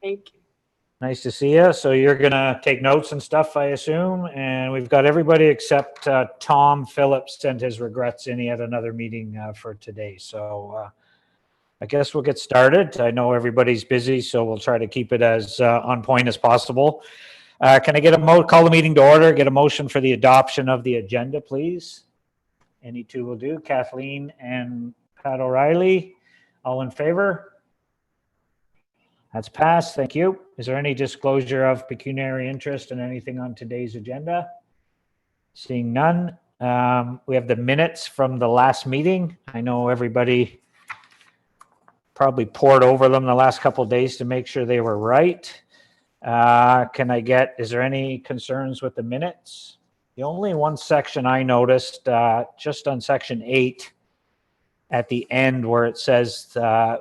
Thank you. Nice to see you. So you're going to take notes and stuff, I assume. And we've got everybody except Tom Phillips sent his regrets in. He had another meeting for today. So I guess we'll get started. I know everybody's busy, so we'll try to keep it as on point as possible. Can I get call the meeting to order, get a motion for the adoption of the agenda, please? Any two will do. Kathleen and Pat O'Reilly, all in favor? That's passed. Thank you. Is there any disclosure of pecuniary interest in anything on today's agenda? Seeing none. We have the minutes from the last meeting. I know everybody probably poured over them the last couple of days to make sure they were right. Is there any concerns with the minutes? The only one section I noticed, just on section 8 at the end where it says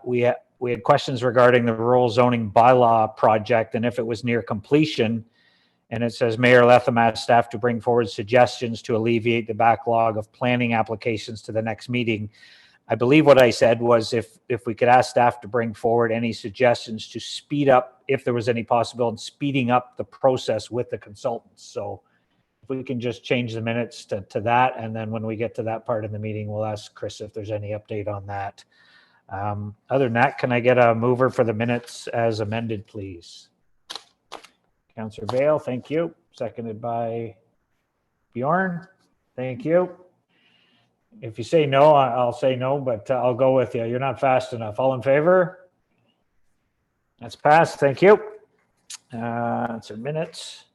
we had questions regarding the rural zoning bylaw project and if it was near completion. And it says Mayor Letham asked staff to bring forward suggestions to alleviate the backlog of planning applications to the next meeting. I believe what I said was if we could ask staff to bring forward any suggestions to speed up, if there was any possibility, speeding up the process with the consultants. So if we can just change the minutes to that, and then when we get to that part of the meeting, we'll ask Chris if there's any update on that. Other than that, can I get a mover for the minutes as amended, please? Councillor Vale, thank you. Seconded by Bjorn. Thank you. If you say no, I'll say no, but I'll go with you. You're not fast enough. All in favor? That's passed. Thank you. That's our minutes.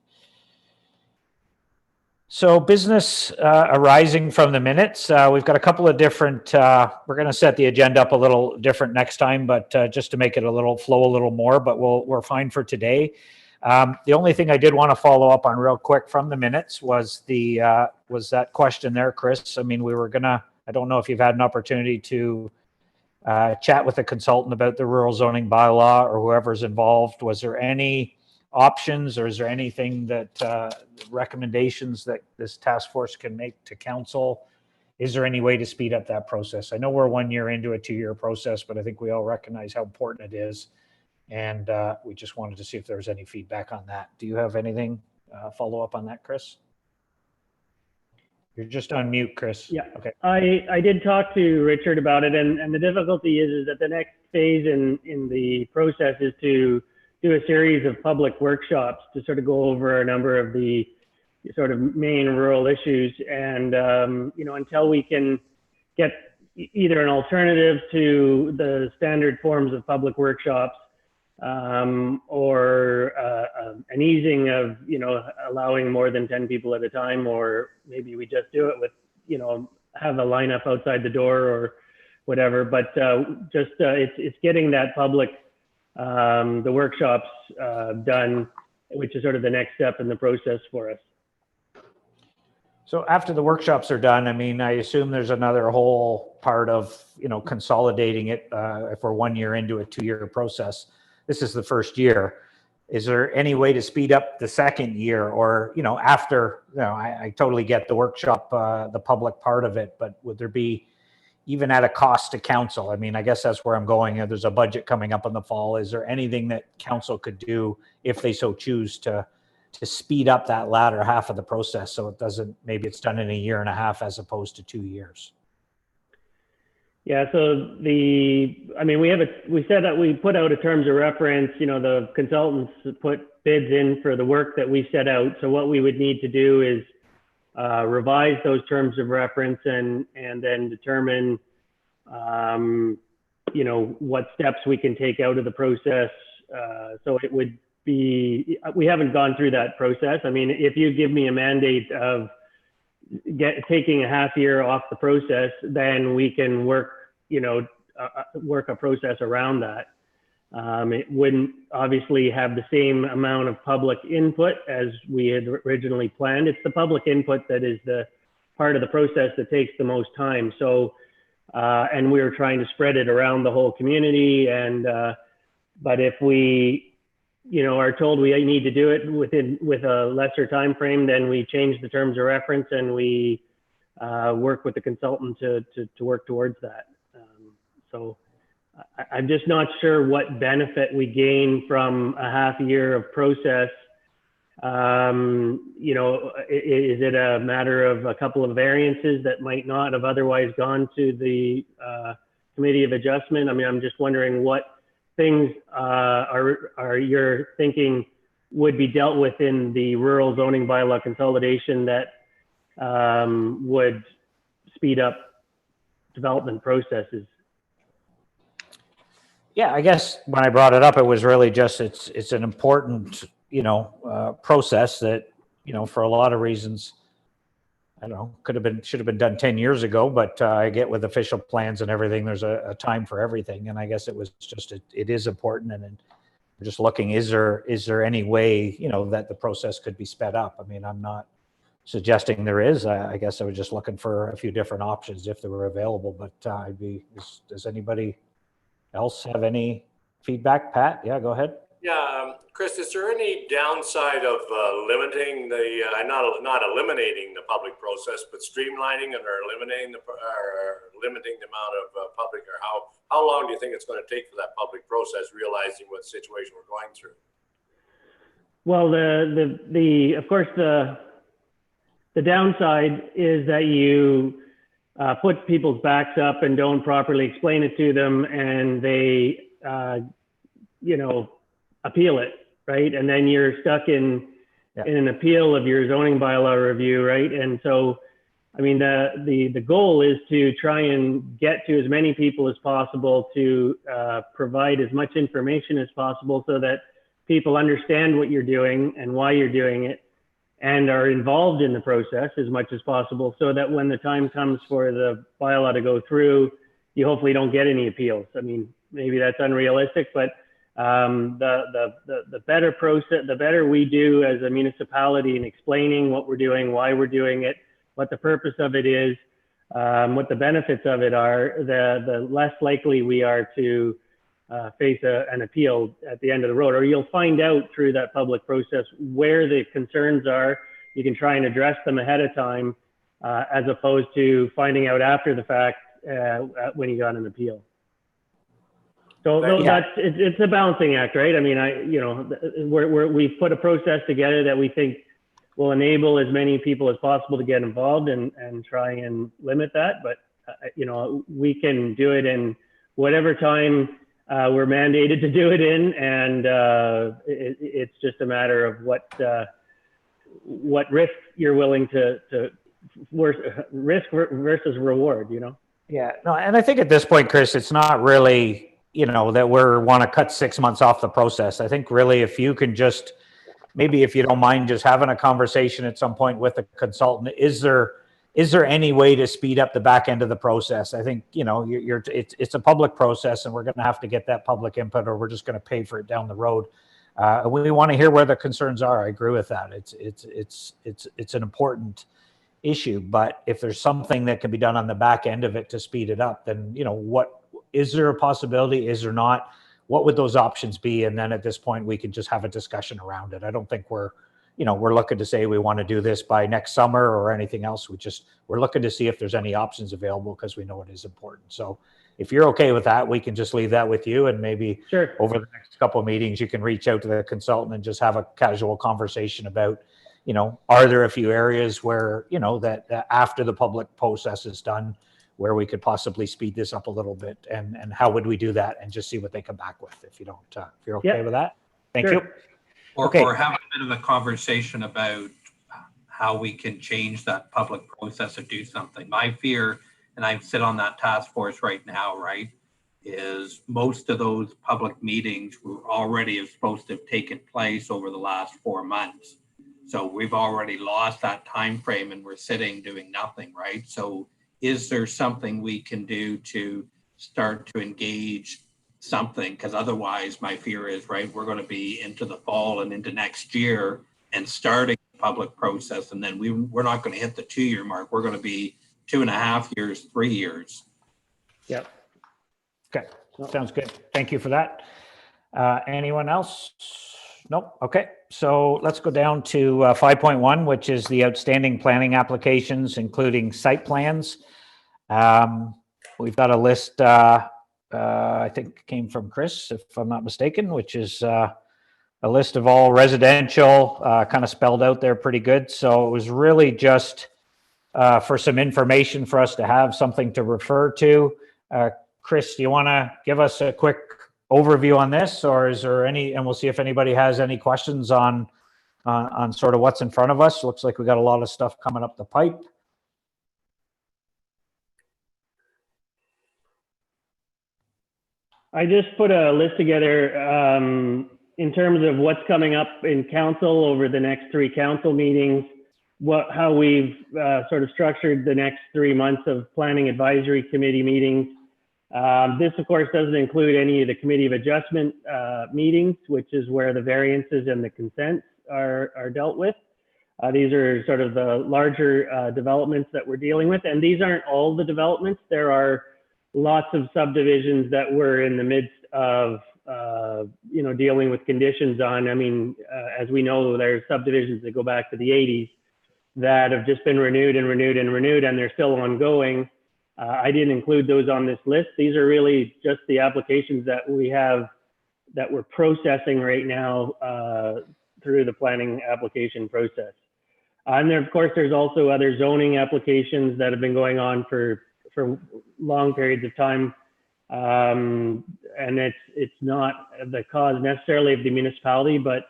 So business arising from the minutes. We've got a couple of different, we're going to set the agenda up a little different next time, but just to make it flow a little more, but we're fine for today. The only thing I did want to follow up on real quick from the minutes was that question there, Chris. I mean, I don't know if you've had an opportunity to chat with a consultant about the rural zoning bylaw or whoever's involved. Was there any options, or is there anything that recommendations that this task force can make to council? Is there any way to speed up that process? I know we're 1 year into a 2-year process, but I think we all recognize how important it is. And we just wanted to see if there was any feedback on that. Do you have anything follow up on that, Chris? You're just on mute, Chris. Yeah. Okay. I did talk to Richard about it, and the difficulty is that the next phase in the process is to do a series of public workshops to sort of go over a number of the sort of main rural issues. And, until we can get either an alternative to the standard forms of public workshops, or an easing of, allowing more than 10 people at a time, or maybe we just do it with, have a lineup outside the door or whatever. But it's getting that public, the workshops done, which is sort of the next step in the process for us. So after the workshops are done, I mean, I assume there's another whole part of, consolidating it if we're 1 year into a 2-year process. This is the first year. Is there any way to speed up the second year, or, after, I totally get the workshop, the public part of it, but would there be, even at a cost to council? I mean, I guess that's where I'm going. There's a budget coming up in the fall. Is there anything that council could do, if they so choose, to speed up that latter half of the process, so it doesn't, maybe it's done in 1.5 years as opposed to 2 years? Yeah, so we said that we put out a terms of reference. The consultants put bids in for the work that we set out. So what we would need to do is revise those terms of reference and then determine, what steps we can take out of the process. So it would be, we haven't gone through that process. I mean, if you give me a mandate of taking a half year off the process, then we can work a process around that. It wouldn't obviously have the same amount of public input as we had originally planned. It's the public input that is the part of the process that takes the most time. So, and we were trying to spread it around the whole community. And, but if we, are told we need to do it with a lesser time frame, then we change the terms of reference and we work with the consultant to work towards that. I'm just not sure what benefit we gain from a half year of process. You know, is it a matter of a couple of variances that might not have otherwise gone to the Committee of Adjustment? I mean, I'm just wondering what things are you're thinking would be dealt with in the rural zoning bylaw consolidation that would speed up development processes. Yeah, I guess when I brought it up, it was really just it's an important, you know, process that, you know, for a lot of reasons, I don't know, should have been done 10 years ago, but I get with official plans and everything, there's a time for everything. And I guess it was just, it is important. And then we're just looking, is there any way, you know, that the process could be sped up? I mean, I'm not suggesting there is. I guess I was just looking for a few different options if they were available, but does anybody else have any feedback? Pat, yeah, go ahead. Yeah, Chris, is there any downside of limiting the, not eliminating the public process, but streamlining it or limiting the amount of public, or how long do you think it's going to take for that public process, realizing what situation we're going through? Well, of course, the downside is that you put people's backs up and don't properly explain it to them, and they, you know, appeal it, right? And then you're stuck in an appeal of your zoning bylaw review, right? And so, I mean, the goal is to try and get to as many people as possible, to provide as much information as possible so that people understand what you're doing and why you're doing it, and are involved in the process as much as possible, so that when the time comes for the bylaw to go through, you hopefully don't get any appeals. I mean, maybe that's unrealistic, but the better process, the better we do as a municipality in explaining what we're doing, why we're doing it, what the purpose of it is, what the benefits of it are, the less likely we are to face an appeal at the end of the road. Or you'll find out through that public process where the concerns are. You can try and address them ahead of time, as opposed to finding out after the fact when you got an appeal. So it's a balancing act, right? I mean, you know, we've put a process together that we think will enable as many people as possible to get involved and try and limit that. But, you know, we can do it in whatever time we're mandated to do it in. And it's just a matter of what risk you're willing to risk versus reward, you know? Yeah, no, and I think at this point, Chris, it's not really, you know, that want to cut 6 months off the process. I think really if you can just, maybe if you don't mind just having a conversation at some point with a consultant, is there any way to speed up the back end of the process? I think, you know, it's a public process, and we're going to have to get that public input, or we're just going to pay for it down the road. We want to hear where the concerns are. I agree with that. It's an important issue, but if there's something that can be done on the back end of it to speed it up, then, you know, what is there a possibility? Is there not? What would those options be? And then at this point, we can just have a discussion around it. I don't think we're looking to say we want to do this by next summer or anything else. We're looking to see if there's any options available, because we know it is important. So if you're okay with that, we can just leave that with you, and maybe over the next couple of meetings, you can reach out to the consultant and just have a casual conversation about, you know, are there a few areas where, you know, that after the public process is done, where we could possibly speed this up a little bit, and how would we do that, and just see what they come back with, if you're okay with that. Thank you. Or have a bit of a conversation about how we can change that public process or do something. My fear, and I sit on that task force right now, right, is most of those public meetings were already supposed to have taken place over the last 4 months. So we've already lost that time frame, and we're sitting doing nothing, right? So is there something we can do to start to engage something? Because otherwise my fear is, right, we're going to be into the fall and into next year and starting the public process, and then we're not going to hit the 2-year mark. We're going to be 2.5 years, 3 years. Yep. Okay, sounds good. Thank you for that. Anyone else? Nope. Okay, so let's go down to 5.1, which is the outstanding planning applications, including site plans. We've got a list I think came from Chris, if I'm not mistaken, which is a list of all residential, kind of spelled out there pretty good. So it was really just for some information for us to have something to refer to. Chris, do you want to give us a quick overview on this, or is there any, and we'll see if anybody has any questions on sort of what's in front of us. Looks like we got a lot of stuff coming up the pipe. I just put a list together in terms of what's coming up in council over the next 3 council meetings, how we've sort of structured the next 3 months of planning advisory committee meetings. This, of course, doesn't include any of the committee of adjustment meetings, which is where the variances and the consents are dealt with. These are sort of the larger developments that we're dealing with. And these aren't all the developments. There are lots of subdivisions that we're in the midst of, dealing with conditions on. I mean, as we know, there's subdivisions that go back to the 80s that have just been renewed and renewed and renewed, and they're still ongoing. I didn't include those on this list. These are really just the applications that we have that we're processing right now through the planning application process. And then, of course, there's also other zoning applications that have been going on for long periods of time. And it's not the cause necessarily of the municipality, but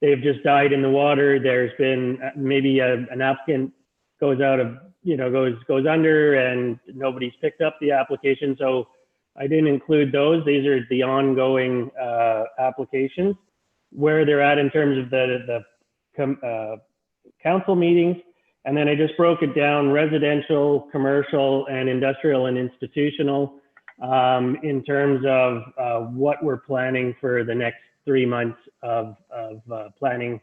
they've just died in the water. There's been maybe an applicant goes out of, goes under and nobody's picked up the application. So I didn't include those. These are the ongoing applications, where they're at in terms of the council meetings. And then I just broke it down: residential, commercial, and industrial and institutional, in terms of what we're planning for the next 3 months of planning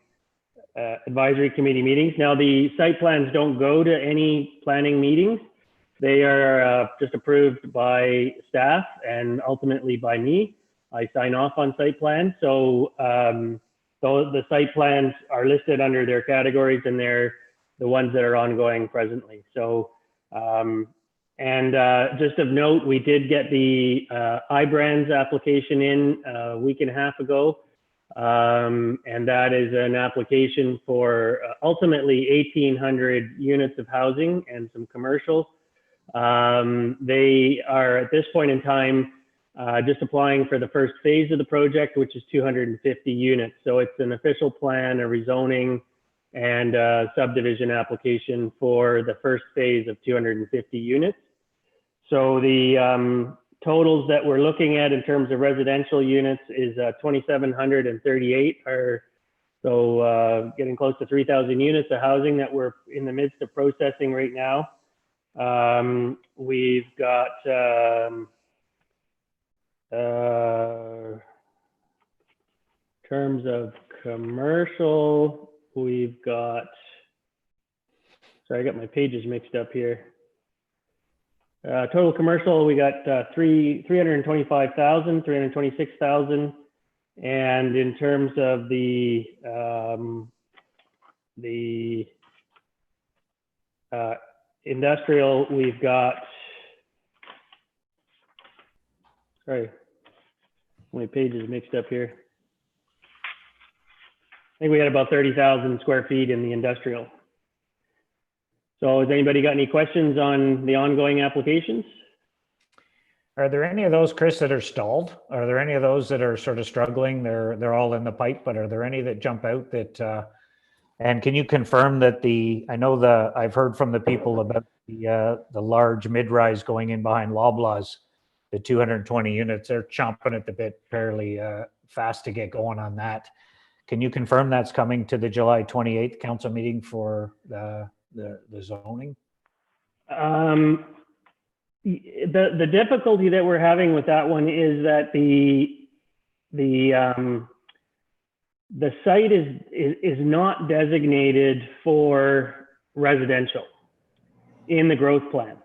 advisory committee meetings. Now, the site plans don't go to any planning meetings. They are just approved by staff and ultimately by me. I sign off on site plans. So the site plans are listed under their categories, and they're the ones that are ongoing presently. So, just of note, we did get the iBrands application in a week and a half ago. And that is an application for ultimately 1,800 units of housing and some commercial. They are at this point in time just applying for the first phase of the project, which is 250 units. So it's an official plan, a rezoning, and a subdivision application for the first phase of 250 units. So the totals that we're looking at in terms of residential units is 2,738, so getting close to 3,000 units of housing that we're in the midst of processing right now. We've got terms of commercial, we've got, sorry, I got my pages mixed up here. Total commercial, we got 325,000, 326,000. And in terms of the industrial, we've got, sorry, my pages mixed up here. I think we had about 30,000 square feet in the industrial. So has anybody got any questions on the ongoing applications? Are there any of those, Chris, that are stalled? Are there any of those that are sort of struggling? They're all in the pipe, but are there any that jump out that, and can you confirm that I've heard from the people about the large mid-rise going in behind Loblaws, the 220 units, they're chomping at the bit fairly fast to get going on that. Can you confirm that's coming to the July 28th council meeting for the zoning? The difficulty that we're having with that one is that the site is not designated for residential in the growth plan.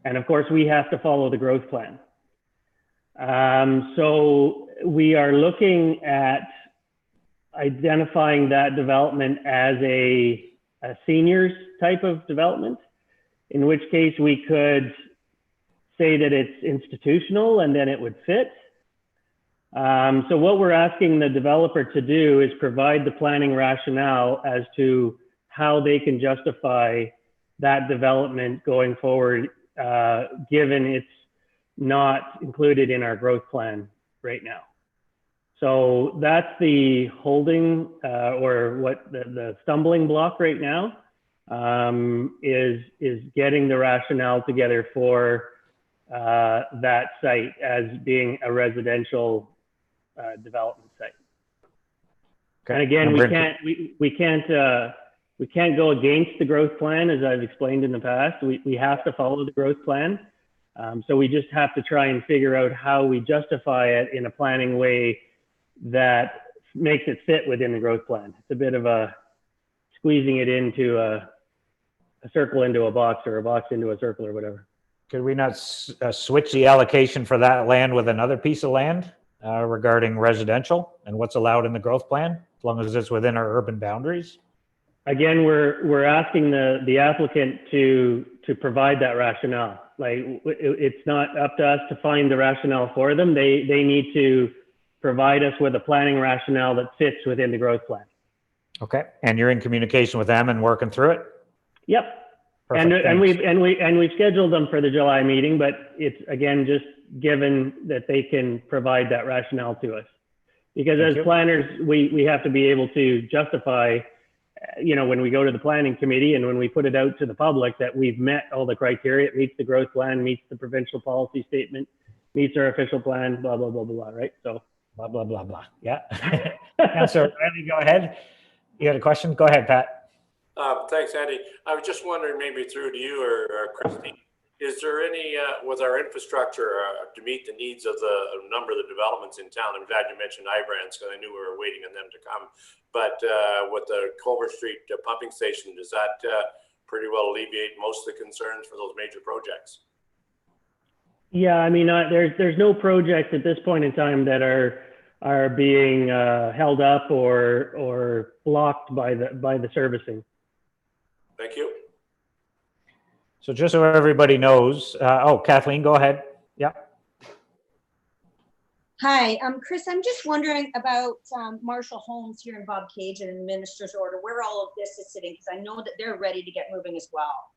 And of course, we have to follow the growth plan. So we are looking at identifying that development as a seniors type of development, in which case we could say that it's institutional and then it would fit. So what we're asking the developer to do is provide the planning rationale as to how they can justify that development going forward, given it's not included in our growth plan right now. So that's the holding or what the stumbling block right now is getting the rationale together for that site as being a residential development site. Okay. And again, Number- we can't go against the growth plan, as I've explained in the past. We have to follow the growth plan. So we just have to try and figure out how we justify it in a planning way that makes it fit within the growth plan. It's a bit of a squeezing it into a circle into a box, or a box into a circle, or whatever. Could we not switch the allocation for that land with another piece of land regarding residential and what's allowed in the growth plan, as long as it's within our urban boundaries? Again, we're asking the applicant to provide that rationale. Like, it's not up to us to find the rationale for them. They need to provide us with a planning rationale that fits within the growth plan. Okay, and you're in communication with them and working through it? Yep. Perfect, And thanks. we've scheduled them for the July meeting, but it's, again, just given that they can provide that rationale to us. Because Thank as you. planners, we have to be able to justify, when we go to the planning committee and when we put it out to the public, that we've met all the criteria. It meets the growth plan, meets the provincial policy statement, meets our official plan, blah, blah, blah, blah, right? So Blah, blah, blah, blah. Yeah. Councilor Riley, go ahead. You had a question? Go ahead, Pat. Thanks, Andy. I was just wondering, maybe through to you or Christine, is there any, with our infrastructure to meet the needs of a number of the developments in town? I'm glad you mentioned Ibrans, because I knew we were waiting on them to come. But with the Culver Street pumping station, does that pretty well alleviate most of the concerns for those major projects? yeah, I mean, there's no projects at this point in time that are being held up or blocked by the servicing. Thank you. So just so everybody knows, Kathleen, go ahead. Yeah. Hi, Chris, I'm just wondering about Marshall Homes here in Bob Cage and the minister's order, where all of this is sitting, because I know that they're ready to get moving as well.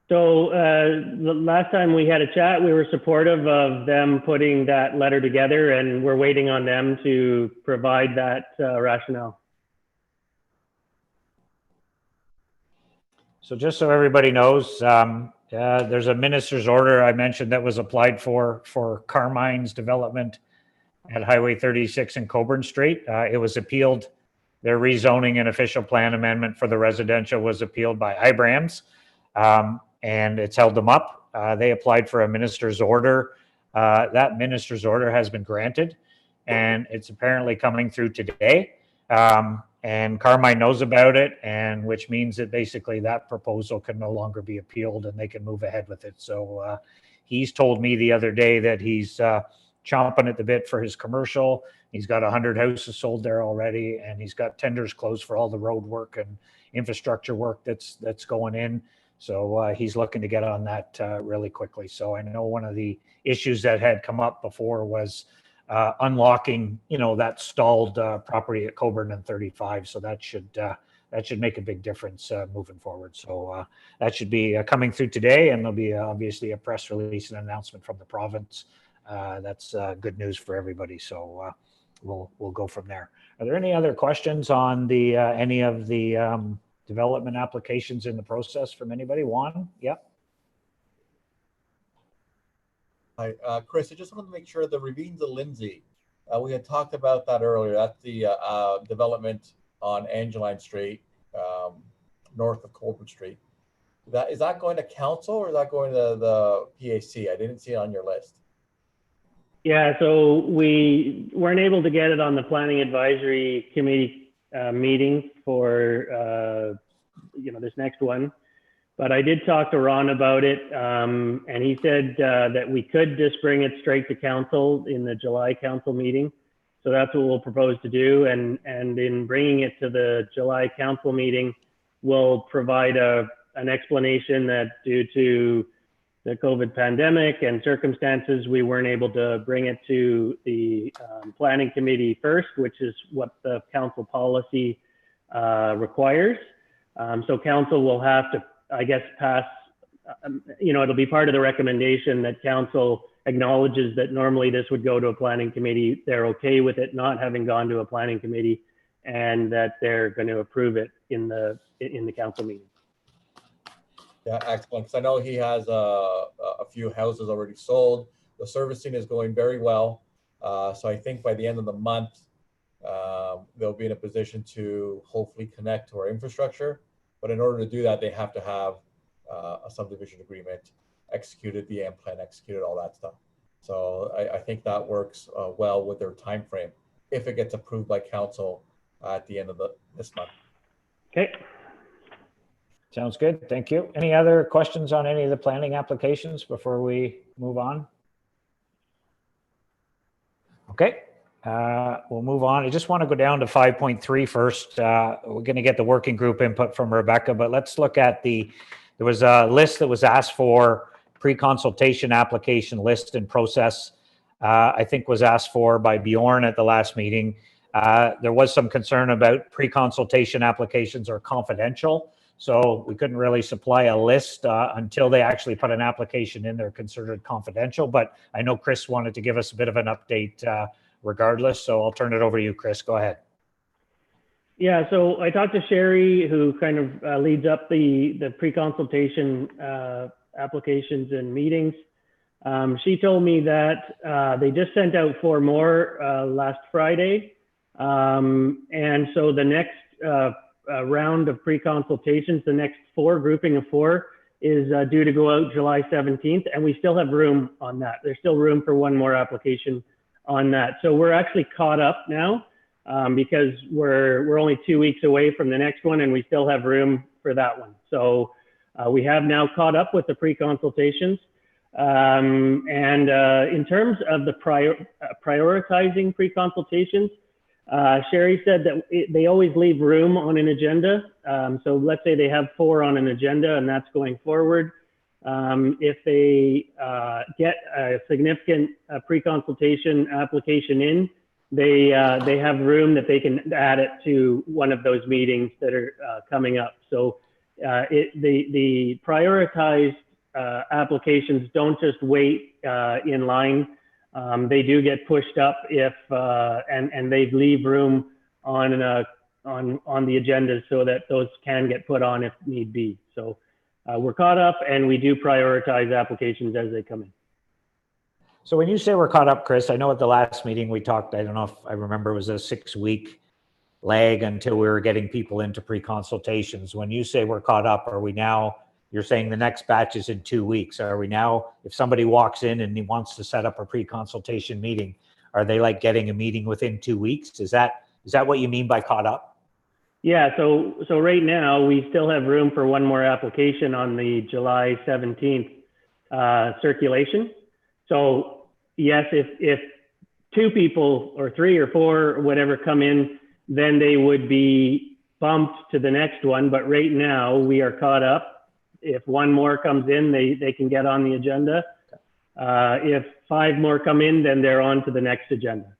So the last time we had a chat, we were supportive of them putting that letter together, and we're waiting on them to provide that rationale. So just so everybody knows, there's a minister's order I mentioned that was applied for Carmine's development at Highway 36 and Coburn Street. It was appealed. Their rezoning and official plan amendment for the residential was appealed by Ibrams, and it's held them up. They applied for a minister's order. That minister's order has been granted, and it's apparently coming through today. And Carmine knows about it, and which means that basically that proposal can no longer be appealed and they can move ahead with it. So he's told me the other day that he's chomping at the bit for his commercial. He's got 100 houses sold there already, and he's got tenders closed for all the road work and infrastructure work that's going in. So he's looking to get on that really quickly. So I know one of the issues that had come up before was unlocking, that stalled property at Coburn and 35. So that should make a big difference moving forward. So that should be coming through today, and there'll be obviously a press release and announcement from the province. That's good news for everybody. So we'll go from there. Are there any other questions on the any of the development applications in the process from anybody? Juan? Yep. Hi, Chris, I just wanted to make sure the Ravines of Lindsay, we had talked about that earlier. That's the development on Angeline Street, north of Colbert Street. Is that going to council or is that going to the PAC? I didn't see it on your list. Yeah, so we weren't able to get it on the planning advisory committee meeting for this next one. But I did talk to Ron about it, and he said that we could just bring it straight to council in the July council meeting. So that's what we'll propose to do. And in bringing it to the July council meeting, we'll provide an explanation that due to the COVID pandemic and circumstances, we weren't able to bring it to the planning committee first, which is what the council policy requires. So council will have to, I guess, pass, it'll be part of the recommendation that council acknowledges that normally this would go to a planning committee. They're okay with it not having gone to a planning committee, and that they're going to approve it in the council meeting. Yeah, excellent. Because I know he has a few houses already sold. The servicing is going very well. So I think by the end of the month, they'll be in a position to hopefully connect to our infrastructure. But in order to do that, they have to have a subdivision agreement executed, the AM plan executed, all that stuff. So I think that works well with their time frame if it gets approved by council at the end of this month. Okay. Sounds good. Thank you. Any other questions on any of the planning applications before we move on? Okay, we'll move on. I just want to go down to 5.3 first. We're going to get the working group input from Rebecca, but let's look at there was a list that was asked for, pre-consultation application list and process, I think was asked for by Bjorn at the last meeting. There was some concern about pre-consultation applications are confidential. So we couldn't really supply a list until they actually put an application in there considered confidential. But I know Chris wanted to give us a bit of an update regardless. So I'll turn it over to you, Chris. Go ahead. Yeah, so I talked to Sherry, who kind of leads up the pre-consultation applications and meetings. She told me that they just sent out 4 more last Friday. And so the next round of pre-consultations, the next grouping of 4 is due to go out July 17th, and we still have room on that. There's still room for 1 more application on that. So we're actually caught up now because we're only 2 weeks away from the next one, and we still have room for that one. So we have now caught up with the pre-consultations. And in terms of the prioritizing pre-consultations, Sherry said that they always leave room on an agenda. So let's say they have 4 on an agenda and that's going forward. If they get a significant pre-consultation application in, they have room that they can add it to one of those meetings that are coming up. So the prioritized applications don't just wait in line. They do get pushed up if and they leave room on the agenda so that those can get put on if need be. So we're caught up, and we do prioritize applications as they come in. So when you say we're caught up, Chris, I know at the last meeting we talked, I don't know if I remember, it was a 6-week lag until we were getting people into pre-consultations. When you say we're caught up, are we now, you're saying the next batch is in 2 weeks. Are we now, if somebody walks in and he wants to set up a pre-consultation meeting, are they like getting a meeting within 2 weeks? Is that what you mean by caught up? Yeah, so right now we still have room for 1 more application on the July 17th circulation. So yes, if 2 people or 3 or 4 or whatever come in, then they would be bumped to the next one. But right now we are caught up. If 1 more comes in, they can get on the agenda. If 5 more come in, then they're on to the next agenda.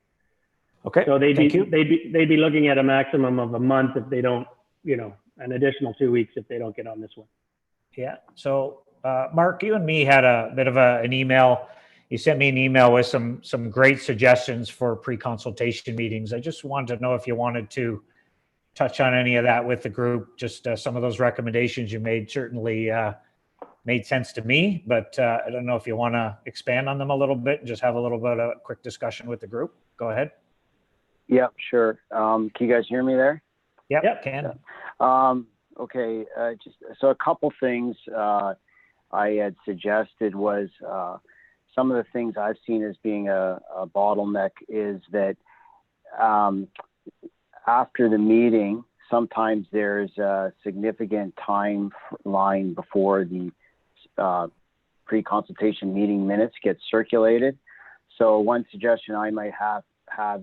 Okay. So they'd be looking at a maximum of a month if they don't, an additional 2 weeks if they don't get on this one. Yeah. So Mark, you and me had a bit of an email. You sent me an email with some great suggestions for pre-consultation meetings. I just wanted to know if you wanted to touch on any of that with the group. Just some of those recommendations you made certainly made sense to me, but I don't know if you want to expand on them a little bit and just have a little bit of a quick discussion with the group. Go ahead. Yep, sure. Can you guys hear me there? Yep. Can. Okay, just so a couple things I had suggested was some of the things I've seen as being a bottleneck is that after the meeting, sometimes there's a significant timeline before the pre-consultation meeting minutes get circulated. So one suggestion I might have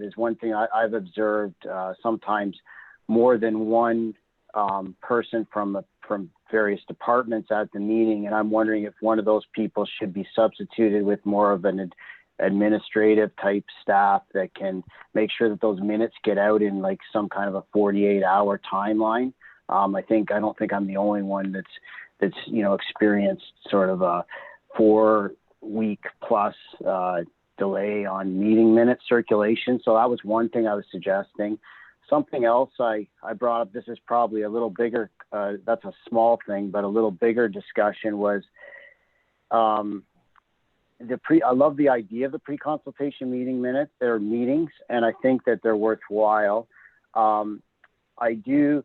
is one thing I've observed sometimes more than one person from various departments at the meeting, and I'm wondering if one of those people should be substituted with more of an administrative type staff that can make sure that those minutes get out in like some kind of a 48-hour timeline. I don't think I'm the only one that's experienced sort of a 4-week plus delay on meeting minute circulation. So that was one thing I was suggesting. Something else I brought up, this is probably a little bigger, that's a small thing, but a little bigger discussion was I love the idea of the pre-consultation meeting minutes. They're meetings, and I think that they're worthwhile. I do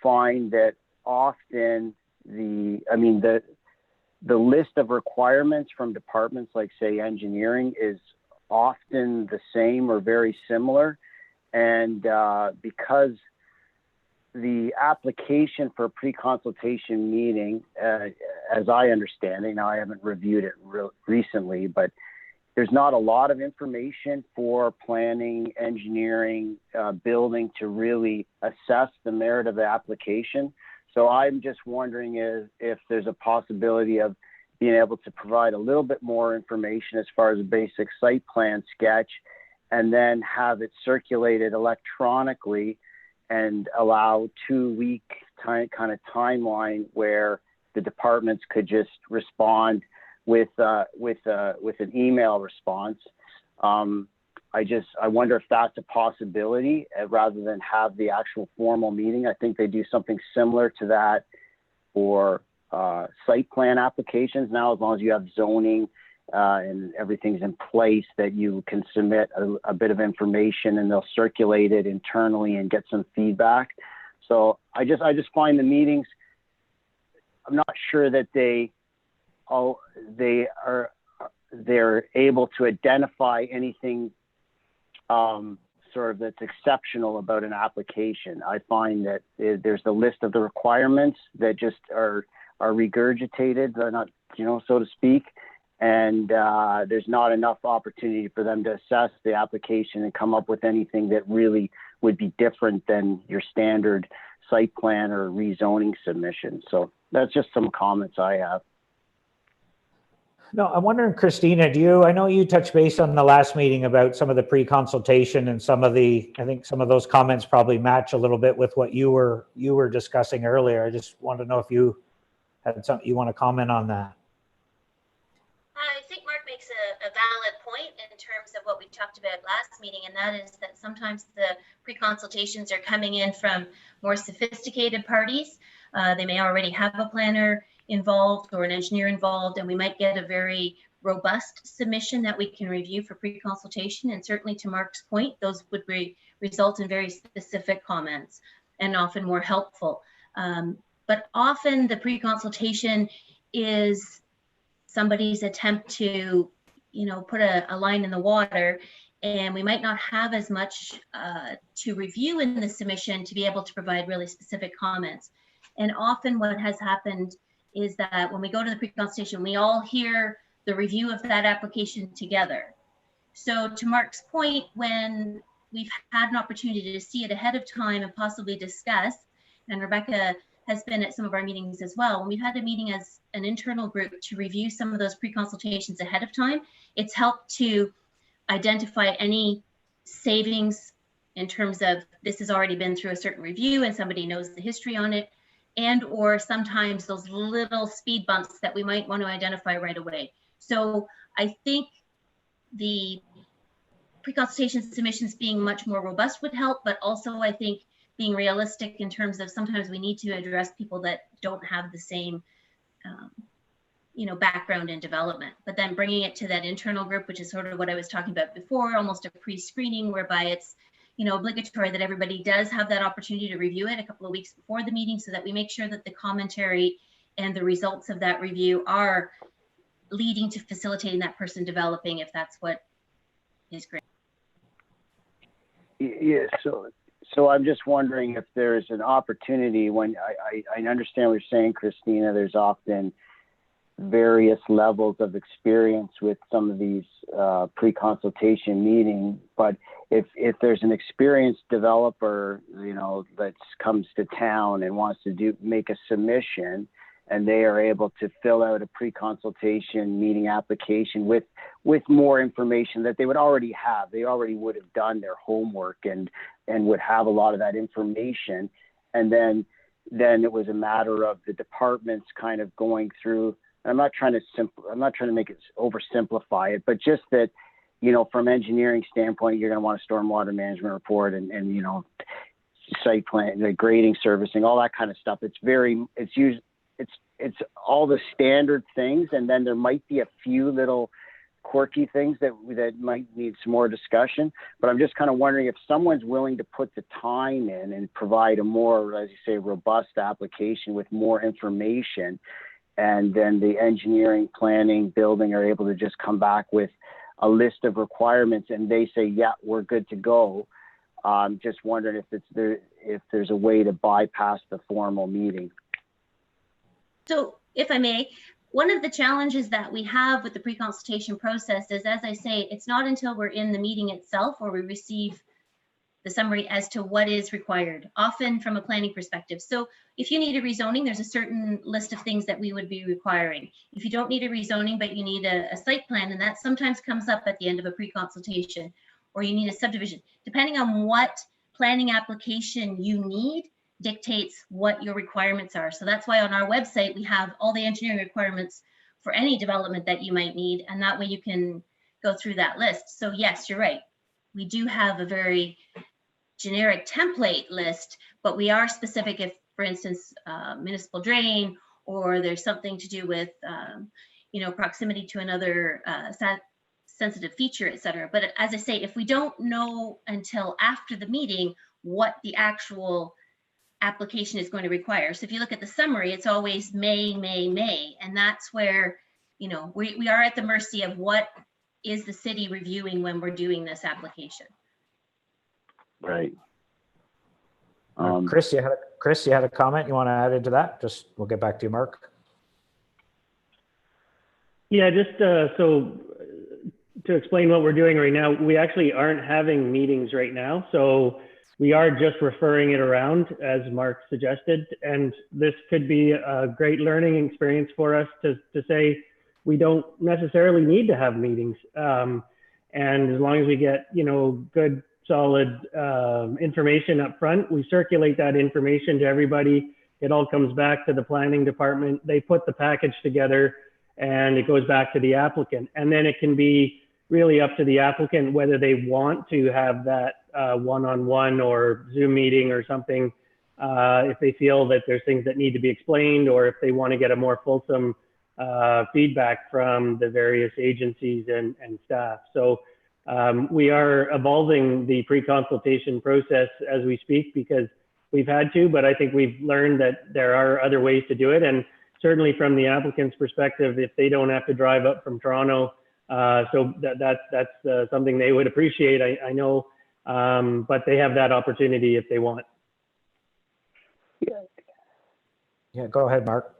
find that often the list of requirements from departments like, say, engineering is often the same or very similar. And because the application for a pre-consultation meeting, as I understand it, now I haven't reviewed it recently, but there's not a lot of information for planning, engineering, building to really assess the merit of the application. So I'm just wondering if there's a possibility of being able to provide a little bit more information as far as a basic site plan sketch, and then have it circulated electronically and allow 2-week kind of timeline where the departments could just respond with an email response. I wonder if that's a possibility rather than have the actual formal meeting. I think they do something similar to that for site plan applications now, as long as you have zoning and everything's in place, that you can submit a bit of information and they'll circulate it internally and get some feedback. So I just find the meetings, I'm not sure that they're able to identify anything sort of that's exceptional about an application. I find that there's the list of the requirements that just are regurgitated, they're not, so to speak. And there's not enough opportunity for them to assess the application and come up with anything that really would be different than your standard site plan or rezoning submission. So that's just some comments I have. No, I'm wondering, Christina, I know you touched base on the last meeting about some of the pre-consultation and I think some of those comments probably match a little bit with what you were discussing earlier. I just want to know if you had something you want to comment on that. I think Mark makes a valid point in terms of what we talked about last meeting, and that is that sometimes the pre-consultations are coming in from more sophisticated parties. They may already have a planner involved or an engineer involved, and we might get a very robust submission that we can review for pre-consultation. And certainly, to Mark's point, those would result in very specific comments and often more helpful. But often the pre-consultation is somebody's attempt to, put a line in the water, and we might not have as much to review in the submission to be able to provide really specific comments. And often what has happened is that when we go to the pre-consultation, we all hear the review of that application together. So to Mark's point, when we've had an opportunity to see it ahead of time and possibly discuss, and Rebecca has been at some of our meetings as well, when we've had a meeting as an internal group to review some of those pre-consultations ahead of time, it's helped to identify any savings in terms of this has already been through a certain review and somebody knows the history on it, and or sometimes those little speed bumps that we might want to identify right away. So I think the pre-consultation submissions being much more robust would help, but also I think being realistic in terms of sometimes we need to address people that don't have the same background in development, but then bringing it to that internal group, which is sort of what I was talking about before, almost a pre-screening whereby it's obligatory that everybody does have that opportunity to review it a couple of weeks before the meeting, so that we make sure that the commentary and the results of that review are leading to facilitating that person developing, if that's what is great. Yeah, so I'm just wondering if there's an opportunity when I understand what you're saying, Christina, there's often various levels of experience with some of these pre-consultation meetings, but if there's an experienced developer, you know, that comes to town and wants to make a submission, and they are able to fill out a pre-consultation meeting application with more information that they would already have. They already would have done their homework and would have a lot of that information. And then it was a matter of the departments kind of going through. I'm not trying to make it oversimplify it, but just that, you know, from engineering standpoint, you're going to want a stormwater management report and you know, site plan, the grading, servicing, all that kind of stuff. It's all the standard things, and then there might be a few little quirky things that might need some more discussion. But I'm just kind of wondering if someone's willing to put the time in and provide a more, as you say, robust application with more information, and then the engineering, planning, building are able to just come back with a list of requirements, and they say, yeah, we're good to go. Just wondering if there's a way to bypass the formal meeting. So if I may, one of the challenges that we have with the pre-consultation process is, as I say, it's not until we're in the meeting itself where we receive the summary as to what is required, often from a planning perspective. So if you need a rezoning, there's a certain list of things that we would be requiring. If you don't need a rezoning, but you need a site plan, and that sometimes comes up at the end of a pre-consultation, or you need a subdivision, depending on what planning application you need, dictates what your requirements are. So that's why on our website, we have all the engineering requirements for any development that you might need. And that way you can go through that list. So yes, you're right. We do have a very generic template list, but we are specific if, for instance, municipal drain, or there's something to do with, you know, proximity to another sensitive feature, et cetera. But as I say, if we don't know until after the meeting what the actual application is going to require. So if you look at the summary, it's always May, May, May. And that's where, you know, we are at the mercy of what is the city reviewing when we're doing this application. Right. Chris, you had a comment you want to add into that? Just, we'll get back to you, Mark. Yeah, just so to explain what we're doing right now, we actually aren't having meetings right now. So we are just referring it around, as Mark suggested, and this could be a great learning experience for us to say we don't necessarily need to have meetings. And as long as we get, you know, good, solid information up front, we circulate that information to everybody. It all comes back to the planning department. They put the package together and it goes back to the applicant. And then it can be really up to the applicant whether they want to have that one-on-one or Zoom meeting or something, if they feel that there's things that need to be explained, or if they want to get a more fulsome feedback from the various agencies and staff. So we are evolving the pre-consultation process as we speak, because we've had to, but I think we've learned that there are other ways to do it. And certainly from the applicant's perspective, if they don't have to drive up from Toronto, so that's something they would appreciate, I know, but they have that opportunity if they want. Yeah, go ahead, Mark.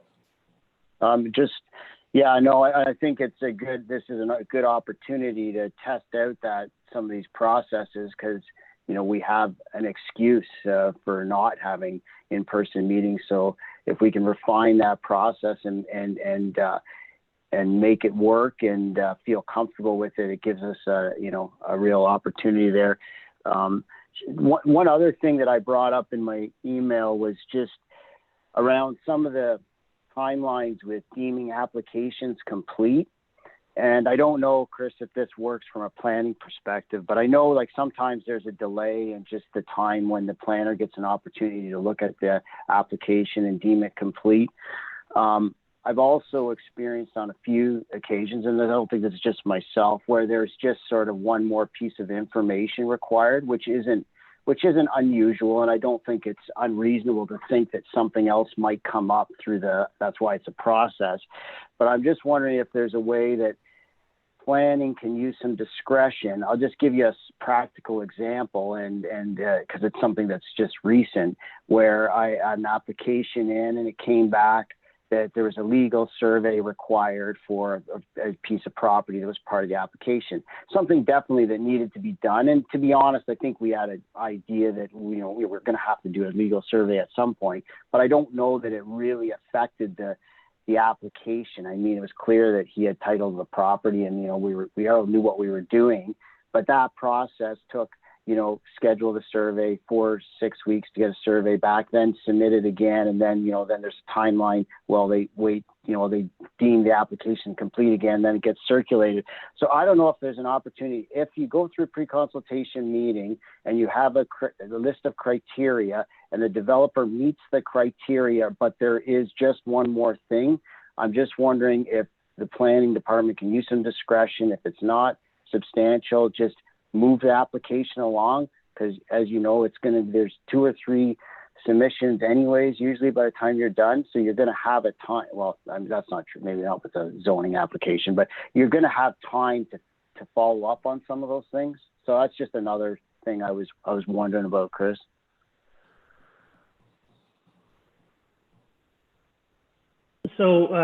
Yeah, no, I think this is a good opportunity to test out some of these processes, because, you know, we have an excuse for not having in-person meetings. So if we can refine that process and make it work and feel comfortable with it, it gives us a real opportunity there. One other thing that I brought up in my email was just around some of the timelines with deeming applications complete. And I don't know, Chris, if this works from a planning perspective, but I know like sometimes there's a delay in just the time when the planner gets an opportunity to look at the application and deem it complete. I've also experienced on a few occasions, and I don't think it's just myself, where there's just sort of one more piece of information required, which isn't unusual, and I don't think it's unreasonable to think that something else might come up that's why it's a process. But I'm just wondering if there's a way that planning can use some discretion. I'll just give you a practical example, and because it's something that's just recent, where I had an application in and it came back that there was a legal survey required for a piece of property that was part of the application. Something definitely that needed to be done. And to be honest, I think we had an idea that, we were going to have to do a legal survey at some point, but I don't know that it really affected the application. I mean, it was clear that he had title to the property, and, we all knew what we were doing, but that process took, schedule the survey 4-6 weeks to get a survey back, then submit it again. And then, then there's a timeline. Well, they wait, they deem the application complete again, then it gets circulated. So I don't know if there's an opportunity. If you go through a pre-consultation meeting and you have a list of criteria and the developer meets the criteria, but there is just one more thing, I'm just wondering if the planning department can use some discretion. If it's not substantial, just move the application along, because as you know, there's 2 or 3 submissions anyways, usually by the time you're done. So you're going to have a time, well, I mean, that's not true, maybe not with a zoning application, but you're going to have time to follow up on some of those things. So that's just another thing I was wondering about, Chris. So,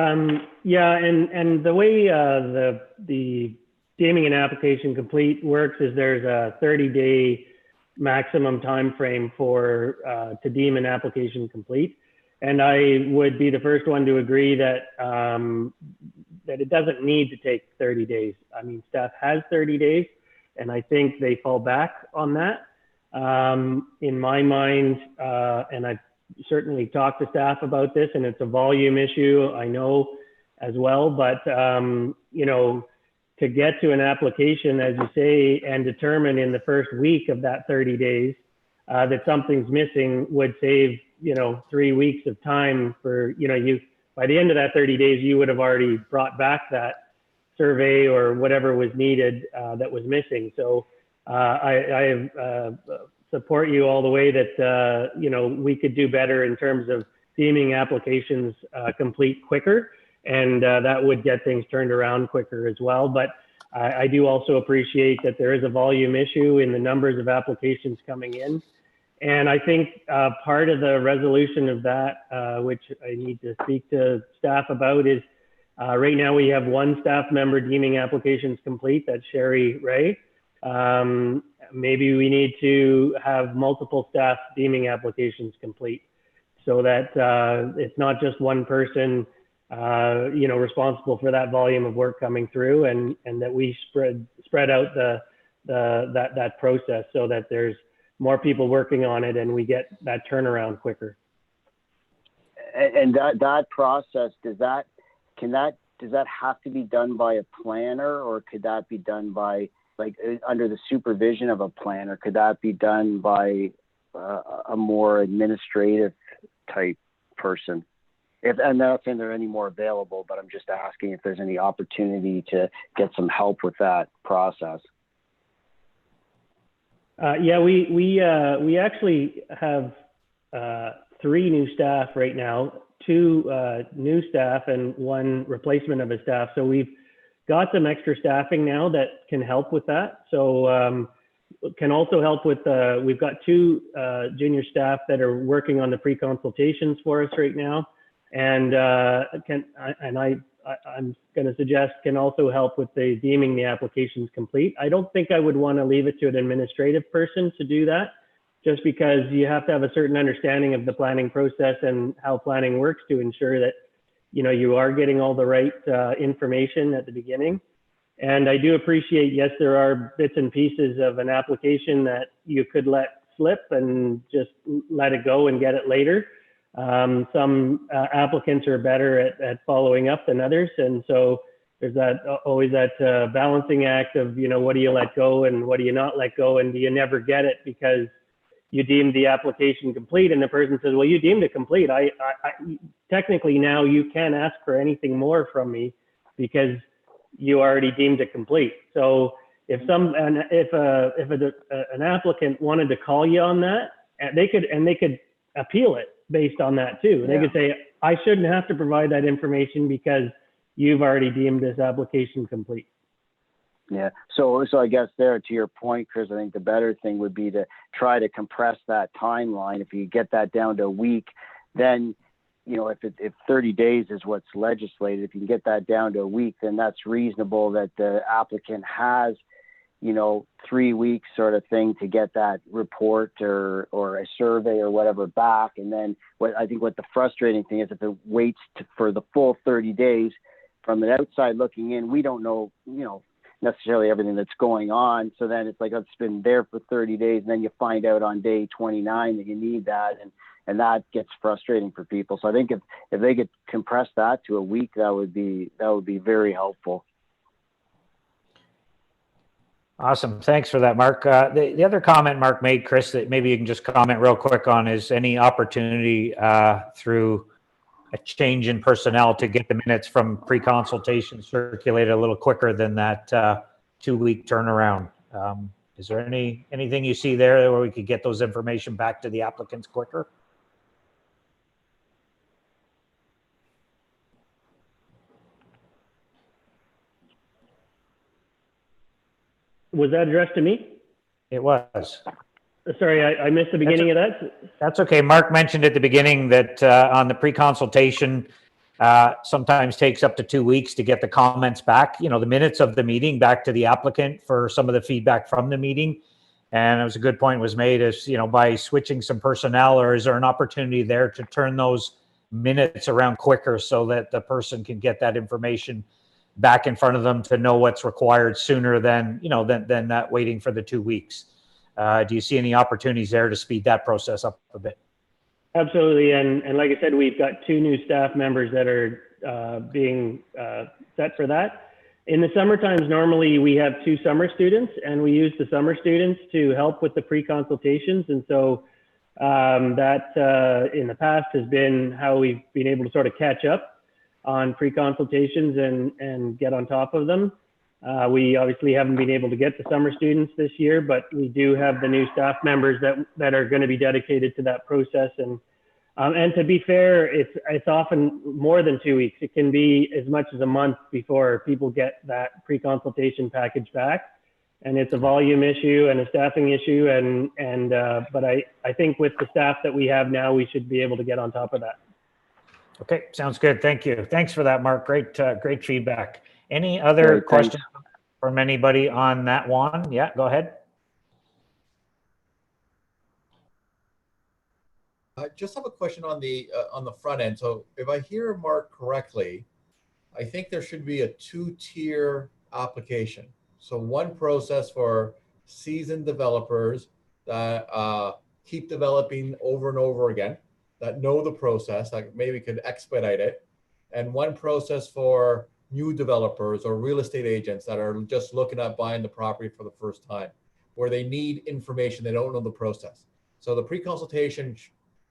yeah, and the way the deeming an application complete works is there's a 30-day maximum time frame for to deem an application complete. And I would be the first one to agree that that it doesn't need to take 30 days. I mean, staff has 30 days, and I think they fall back on that. In my mind, and I've certainly talked to staff about this, and it's a volume issue, I know as well, but to get to an application, as you say, and determine in the first week of that 30 days that something's missing would save, 3 weeks of time for, by the end of that 30 days, you would have already brought back that survey or whatever was needed that was missing. So I support you all the way that, we could do better in terms of deeming applications complete quicker. And that would get things turned around quicker as well. But I do also appreciate that there is a volume issue in the numbers of applications coming in. And I think part of the resolution of that, which I need to speak to staff about, is right now we have 1 staff member deeming applications complete, that's Sherry Ray. Maybe we need to have multiple staff deeming applications complete so that it's not just one person responsible for that volume of work coming through, and that we spread out that process so that there's more people working on it and we get that turnaround quicker. And that process, does that have to be done by a planner, or could that be done by, like, under the supervision of a planner? Could that be done by a more administrative type person? I'm not saying there are any more available, but I'm just asking if there's any opportunity to get some help with that process. Yeah, we actually have 3 new staff right now, 2 new staff and 1 replacement of a staff. So we've got some extra staffing now that can help with that. So can also help with, we've got 2 junior staff that are working on the pre-consultations for us right now. And I'm going to suggest can also help with the deeming the applications complete. I don't think I would want to leave it to an administrative person to do that, just because you have to have a certain understanding of the planning process and how planning works to ensure that, you are getting all the right information at the beginning. And I do appreciate, yes, there are bits and pieces of an application that you could let slip and just let it go and get it later. Some applicants are better at following up than others. And so there's always that balancing act of, what do you let go and what do you not let go? And do you never get it because you deemed the application complete and the person says, well, you deemed it complete. I technically now you can't ask for anything more from me because you already deemed it complete. So if an applicant wanted to call you on that, they could appeal it based on that too. They could say, I shouldn't have to provide that information because you've already deemed this application complete. Yeah. So I guess there, to your point, Chris, I think the better thing would be to try to compress that timeline. If you get that down to a week, then you know, if 30 days is what's legislated, if you can get that down to a week, then that's reasonable that the applicant has, you know, 3 weeks sort of thing to get that report or a survey or whatever back. And then what I think what the frustrating thing is, if it waits for the full 30 days, from the outside looking in, we don't know, you know, necessarily everything that's going on. So then it's like, it's been there for 30 days and then you find out on day 29 that you need that. And that gets frustrating for people. So I think if they could compress that to a week, that would be very helpful. Awesome. Thanks for that, Mark. The other comment Mark made, Chris, that maybe you can just comment real quick on is any opportunity through a change in personnel to get the minutes from pre-consultation circulated a little quicker than that 2-week turnaround. Is there anything you see there where we could get those information back to the applicants quicker? Was that addressed to me? It was. Sorry, I missed the beginning of that. That's okay. Mark mentioned at the beginning that on the pre-consultation, sometimes takes up to 2 weeks to get the comments back, you know, the minutes of the meeting back to the applicant for some of the feedback from the meeting. And it was a good point was made is, you know, by switching some personnel, or is there an opportunity there to turn those minutes around quicker so that the person can get that information back in front of them to know what's required sooner than, you know, than that waiting for the 2 weeks. Do you see any opportunities there to speed that process up a bit? Absolutely. And like I said, we've got 2 new staff members that are being set for that. In the summer times, normally we have 2 summer students, and we use the summer students to help with the pre-consultations. And so that in the past has been how we've been able to sort of catch up on pre-consultations and get on top of them. We obviously haven't been able to get the summer students this year, but we do have the new staff members that are going to be dedicated to that process. And to be fair, it's often more than 2 weeks. It can be as much as a month before people get that pre-consultation package back. And it's a volume issue and a staffing issue. But I think with the staff that we have now, we should be able to get on top of that. Okay, sounds good. Thank you. Thanks for that, Mark. Great feedback. Any other questions from anybody on that one? Yeah, go ahead. I just have a question on the front end. So if I hear Mark correctly, I think there should be a 2-tier application. So one process for seasoned developers that keep developing over and over again, that know the process, that maybe could expedite it, and one process for new developers or real estate agents that are just looking at buying the property for the first time, where they need information, they don't know the process. So the pre-consultation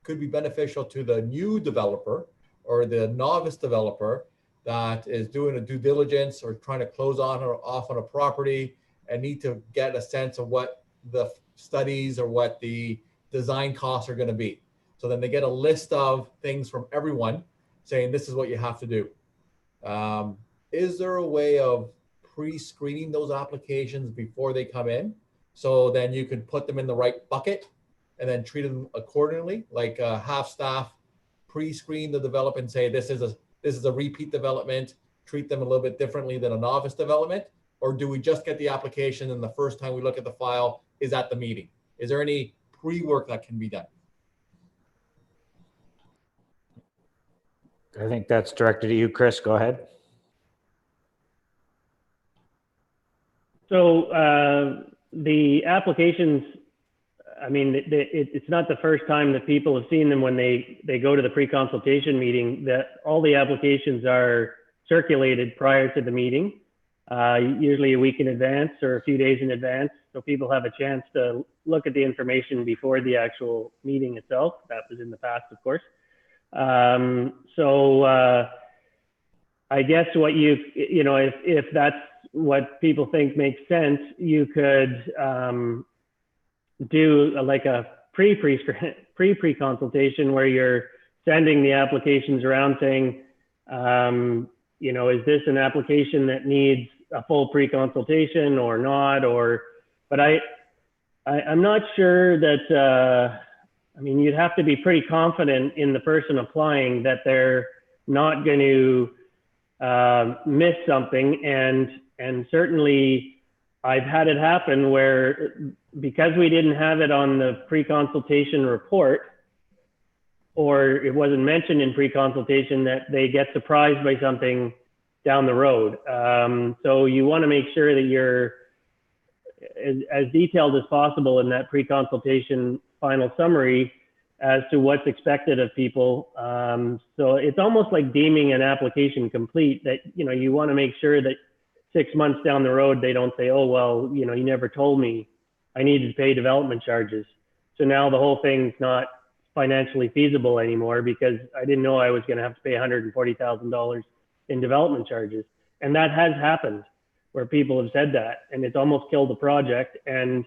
could be beneficial to the new developer or the novice developer that is doing a due diligence or trying to close on or off on a property and need to get a sense of what the studies or what the design costs are going to be. So then they get a list of things from everyone saying, this is what you have to do. Is there a way of pre-screening those applications before they come in? So then you can put them in the right bucket and then treat them accordingly, like have staff pre-screen the development and say, this is a repeat development, treat them a little bit differently than a novice development? Or do we just get the application and the first time we look at the file is at the meeting? Is there any pre-work that can be done? I think that's directed at you, Chris. Go ahead. So the applications, I mean, it's not the first time that people have seen them when they go to the pre-consultation meeting, that all the applications are circulated prior to the meeting, usually a week in advance or a few days in advance. So people have a chance to look at the information before the actual meeting itself. That was in the past, of course. I guess what you know, if that's what people think makes sense, you could do like a pre-consultation where you're sending the applications around saying, you know, is this an application that needs a full pre-consultation or not? But I'm not sure that I mean, you'd have to be pretty confident in the person applying that they're not going to miss something. And certainly I've had it happen where, because we didn't have it on the pre-consultation report, or it wasn't mentioned in pre-consultation, that they get surprised by something down the road. So you want to make sure that you're as detailed as possible in that pre-consultation final summary as to what's expected of people. So it's almost like deeming an application complete, that, you know, you want to make sure that 6 months down the road, they don't say, oh, well, you know, you never told me I needed to pay development charges. So now the whole thing's not financially feasible anymore because I didn't know I was going to have to pay $140,000 in development charges. And that has happened, where people have said that, and it's almost killed the project. And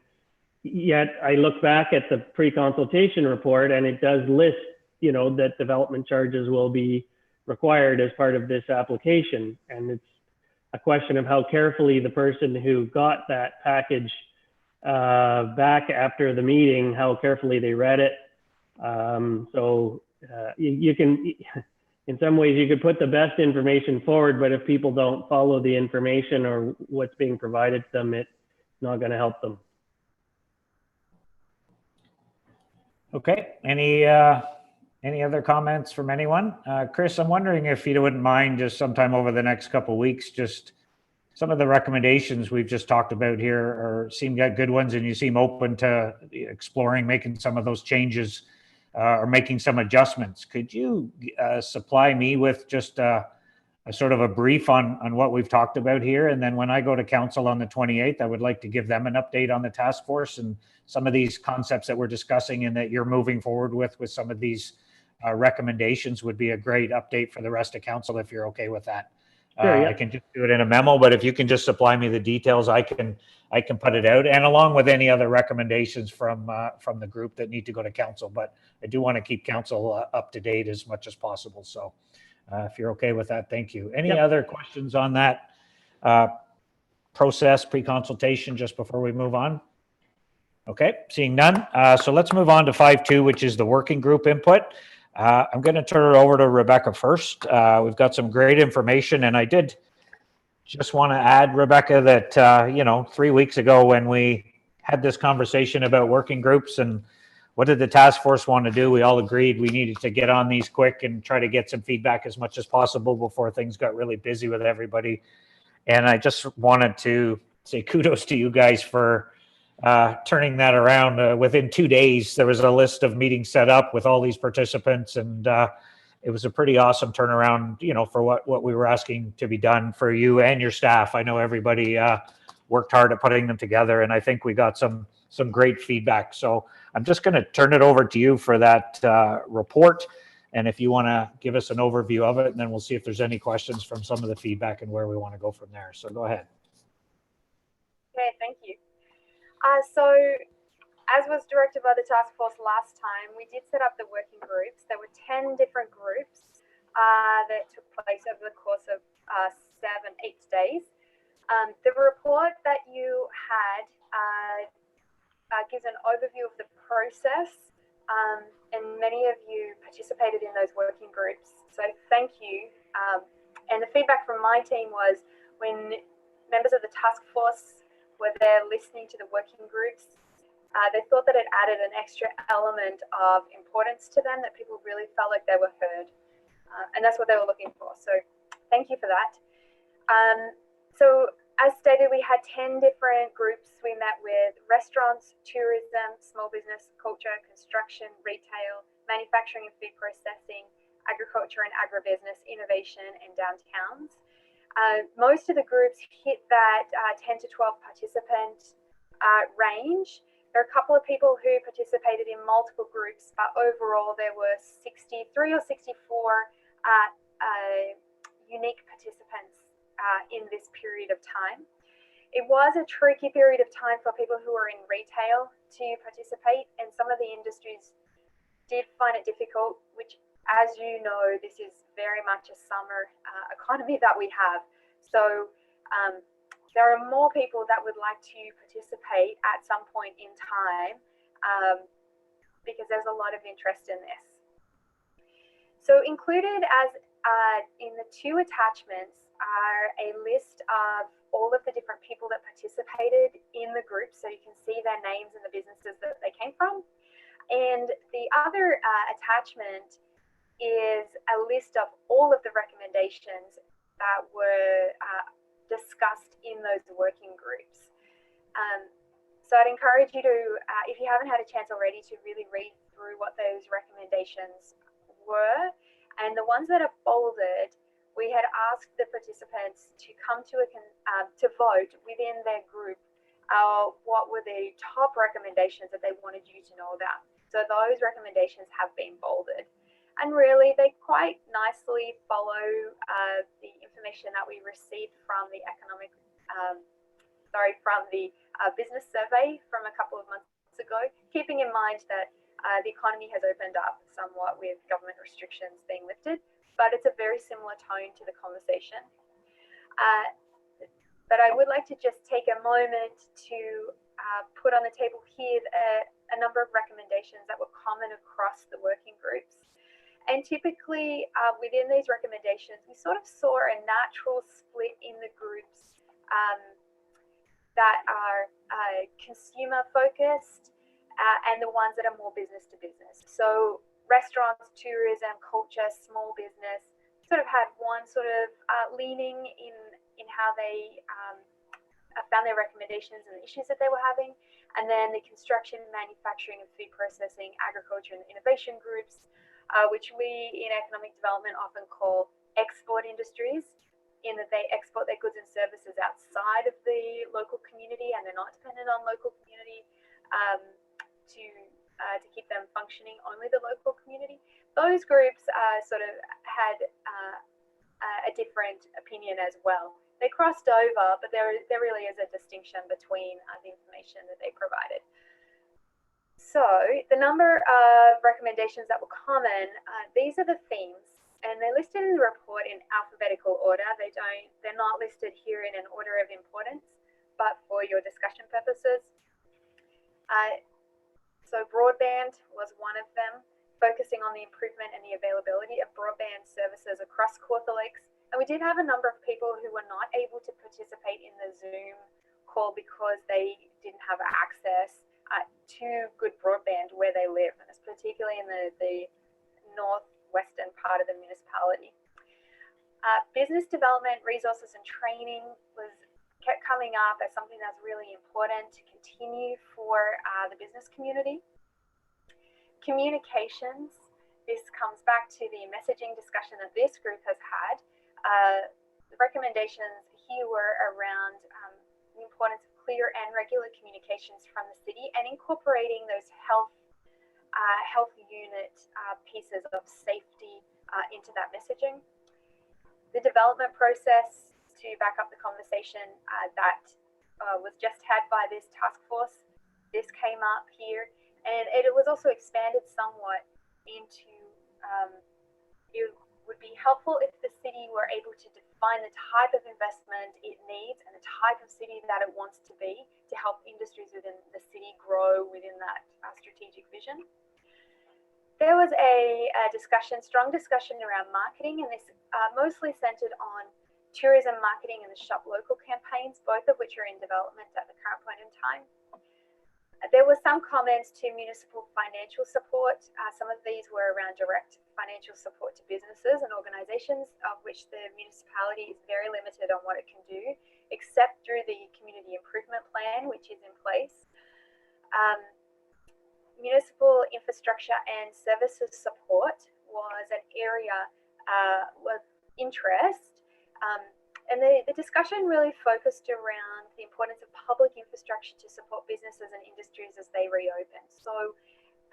yet I look back at the pre-consultation report, and it does list, you know, that development charges will be required as part of this application. And it's a question of how carefully the person who got that package back after the meeting, how carefully they read it. You can, in some ways, you could put the best information forward, but if people don't follow the information or what's being provided to them, it's not going to help them. Okay, any other comments from anyone? Chris, I'm wondering if you wouldn't mind just sometime over the next couple of weeks, just some of the recommendations we've just talked about here or seem like good ones, and you seem open to exploring making some of those changes or making some adjustments. Could you supply me with just a sort of a brief on what we've talked about here? And then when I go to council on the 28th, I would like to give them an update on the task force and some of these concepts that we're discussing and that you're moving forward with some of these recommendations would be a great update for the rest of council, if you're okay with that. Sure, yeah. I can just do it in a memo, but if you can just supply me the details, I can put it out, and along with any other recommendations from the group that need to go to council. But I do want to keep council up to date as much as possible. So if you're okay with that, thank you. Any other questions on that process, pre-consultation, just before we move on? Okay, seeing none. So let's move on to 5.2, which is the working group input. I'm going to turn it over to Rebecca first. We've got some great information, and I did just want to add, Rebecca, that 3 weeks ago when we had this conversation about working groups and what did the task force want to do, we all agreed we needed to get on these quick and try to get some feedback as much as possible before things got really busy with everybody. And I just wanted to say kudos to you guys for turning that around. Within 2 days, there was a list of meetings set up with all these participants, and it was a pretty awesome turnaround, for what we were asking to be done for you and your staff. I know everybody worked hard at putting them together, and I think we got some great feedback. So I'm just going to turn it over to you for that report, and if you want to give us an overview of it, and then we'll see if there's any questions from some of the feedback and where we want to go from there. So go ahead. Okay, thank you. So as was directed by the task force last time, we did set up the working groups. There were 10 different groups that took place over the course of 8 days. The report that you had gives an overview of the process, and many of you participated in those working groups. So thank you. And the feedback from my team was when members of the task force were there listening to the working groups, they thought that it added an extra element of importance to them, that people really felt like they were heard. And that's what they were looking for. So thank you for that. So as stated, we had 10 different groups. We met with restaurants, tourism, small business, culture, construction, retail, manufacturing and food processing, agriculture and agribusiness, innovation, and downtowns. Most of the groups hit that 10 to 12 participant range. There are a couple of people who participated in multiple groups, but overall there were 63 or 64 unique participants in this period of time. It was a tricky period of time for people who are in retail to participate, and some of the industries did find it difficult, which, as you know, this is very much a summer economy that we have. So there are more people that would like to participate at some point in time, because there's a lot of interest in this. So included as in the 2 attachments are a list of all of the different people that participated in the group, so you can see their names and the businesses that they came from. And the other attachment is a list of all of the recommendations that were discussed in those working groups. So I'd encourage you to, if you haven't had a chance already, to really read through what those recommendations were. And the ones that are bolded, we had asked the participants to come to to vote within their group what were the top recommendations that they wanted you to know about. So those recommendations have been bolded. And really, they quite nicely follow the information that we received from the business survey from a couple of months ago, keeping in mind that the economy has opened up somewhat with government restrictions being lifted, but it's a very similar tone to the conversation. But I would like to just take a moment to put on the table here a number of recommendations that were common across the working groups. And typically within these recommendations, we sort of saw a natural split in the groups that are consumer focused and the ones that are more business to business. So restaurants, tourism, culture, small business sort of had one sort of leaning in how they found their recommendations and the issues that they were having. And then the construction, manufacturing and food processing, agriculture and innovation groups, which we in economic development often call export industries, in that they export their goods and services outside of the local community and they're not dependent on local community to keep them functioning, only the local community. Those groups sort of had a different opinion as well. They crossed over, but there really is a distinction between the information that they provided. So the number of recommendations that were common, these are the themes, and they're listed in the report in alphabetical order. They're not listed here in an order of importance, but for your discussion purposes. So broadband was one of them, focusing on the improvement and the availability of broadband services across Kawartha Lakes. And we did have a number of people who were not able to participate in the Zoom call because they didn't have access to good broadband where they live, and it's particularly in the northwestern part of the municipality. Business development, resources and training kept coming up as something that's really important to continue for the business community. Communications, this comes back to the messaging discussion that this group has had. The recommendations here were around the importance of clear and regular communications from the city and incorporating those health unit pieces of safety into that messaging. The development process, to back up the conversation that was just had by this task force, this came up here, and it was also expanded somewhat into it would be helpful if the city were able to define the type of investment it needs and the type of city that it wants to be to help industries within the city grow within that strategic vision. There was a strong discussion around marketing, and this mostly centered on tourism marketing and the shop local campaigns, both of which are in development at the current point in time. There were some comments to municipal financial support. Some of these were around direct financial support to businesses and organizations, of which the municipality is very limited on what it can do, except through the community improvement plan, which is in place. Municipal infrastructure and services support was an area of interest. And the discussion really focused around the importance of public infrastructure to support businesses and industries as they reopen. So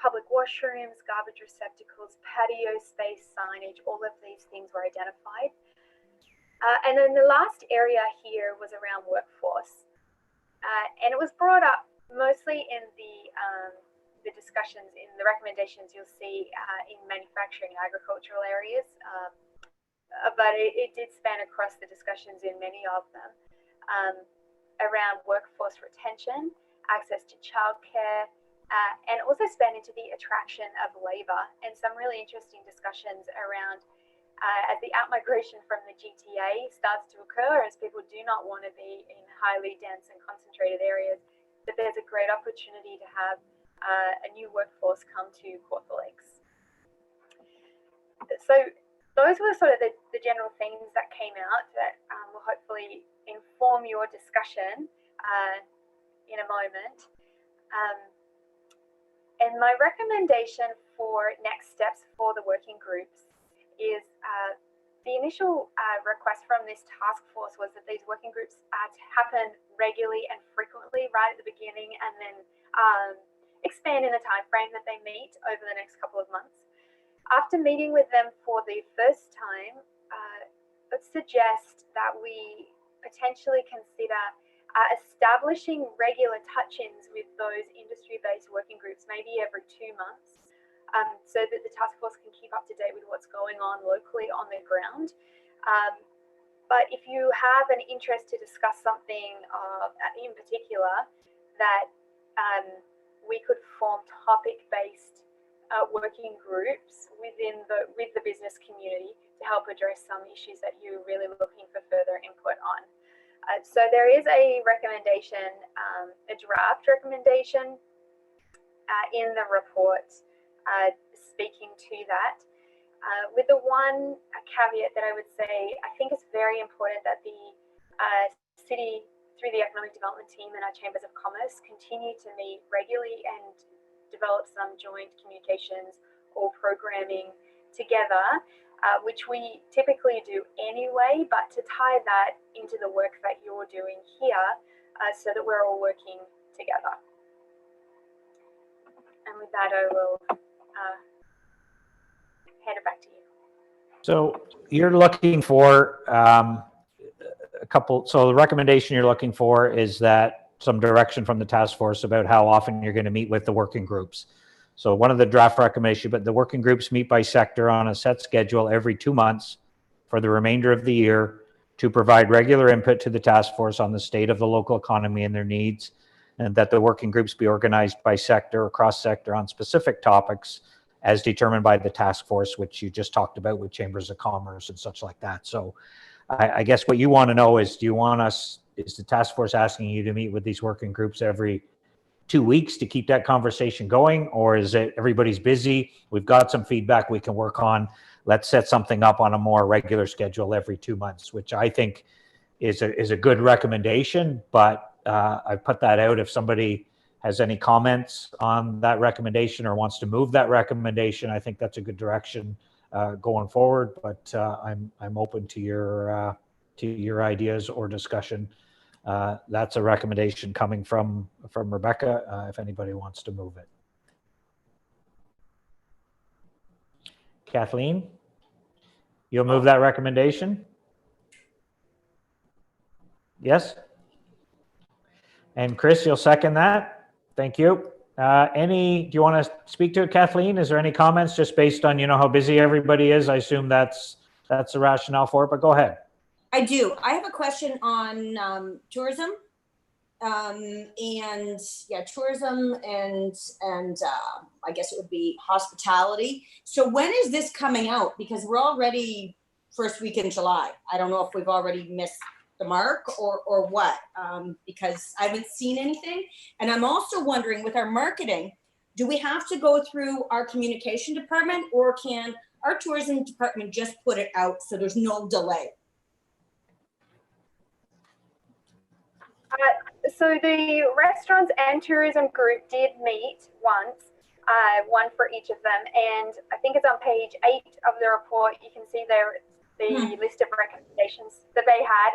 public washrooms, garbage receptacles, patio space, signage, all of these things were identified. And then the last area here was around workforce. And it was brought up mostly in the discussions, in the recommendations you'll see in manufacturing and agricultural areas. But it did span across the discussions in many of them around workforce retention, access to childcare, and also span into the attraction of labour and some really interesting discussions around as the outmigration from the GTA starts to occur, as people do not want to be in highly dense and concentrated areas, that there's a great opportunity to have a new workforce come to Kawartha Lakes. So those were sort of the general themes that came out that will hopefully inform your discussion in a moment. And my recommendation for next steps for the working groups is the initial request from this task force was that these working groups to happen regularly and frequently right at the beginning, and then expand in the time frame that they meet over the next couple of months. After meeting with them for the first time, let's suggest that we potentially consider establishing regular touch-ins with those industry-based working groups, maybe every 2 months, so that the task force can keep up to date with what's going on locally on the ground. But if you have an interest to discuss something in particular, that we could form topic-based working groups with the business community to help address some issues that you're really looking for further input on. So there is a recommendation, a draft recommendation in the report speaking to that. With the one caveat that I would say, I think it's very important that the city, through the economic development team and our chambers of commerce, continue to meet regularly and develop some joint communications or programming together, which we typically do anyway, but to tie that into the work that you're doing here so that we're all working together. And with that, I will hand it back to you. So you're looking for so the recommendation you're looking for is that some direction from the task force about how often you're going to meet with the working groups. So one of the draft recommendations, but the working groups meet by sector on a set schedule every 2 months for the remainder of the year to provide regular input to the task force on the state of the local economy and their needs, and that the working groups be organized by sector or cross-sector on specific topics as determined by the task force, which you just talked about with chambers of commerce and such like that. So I guess what you want to know is, is the task force asking you to meet with these working groups every 2 weeks to keep that conversation going? Or is it everybody's busy, we've got some feedback we can work on, let's set something up on a more regular schedule every 2 months, which I think is a good recommendation. But I put that out. If somebody has any comments on that recommendation or wants to move that recommendation, I think that's a good direction going forward. But I'm open to your ideas or discussion. That's a recommendation coming from Rebecca, if anybody wants to move it. Kathleen, you'll move that recommendation? Yes? And Chris, you'll second that? Thank you. Do you want to speak to it, Kathleen? Is there any comments just based on, how busy everybody is? I assume that's the rationale for it, but go ahead. I do. I have a question on tourism, tourism and I guess it would be hospitality. So when is this coming out? Because we're already first week in July. I don't know if we've already missed the mark or what, because I haven't seen anything. And I'm also wondering, with our marketing, do we have to go through our communication department, or can our tourism department just put it out so there's no delay? So the restaurants and tourism group did meet once, one for each of them. And I think it's on page 8 of the report. You can see there the list of recommendations that they had.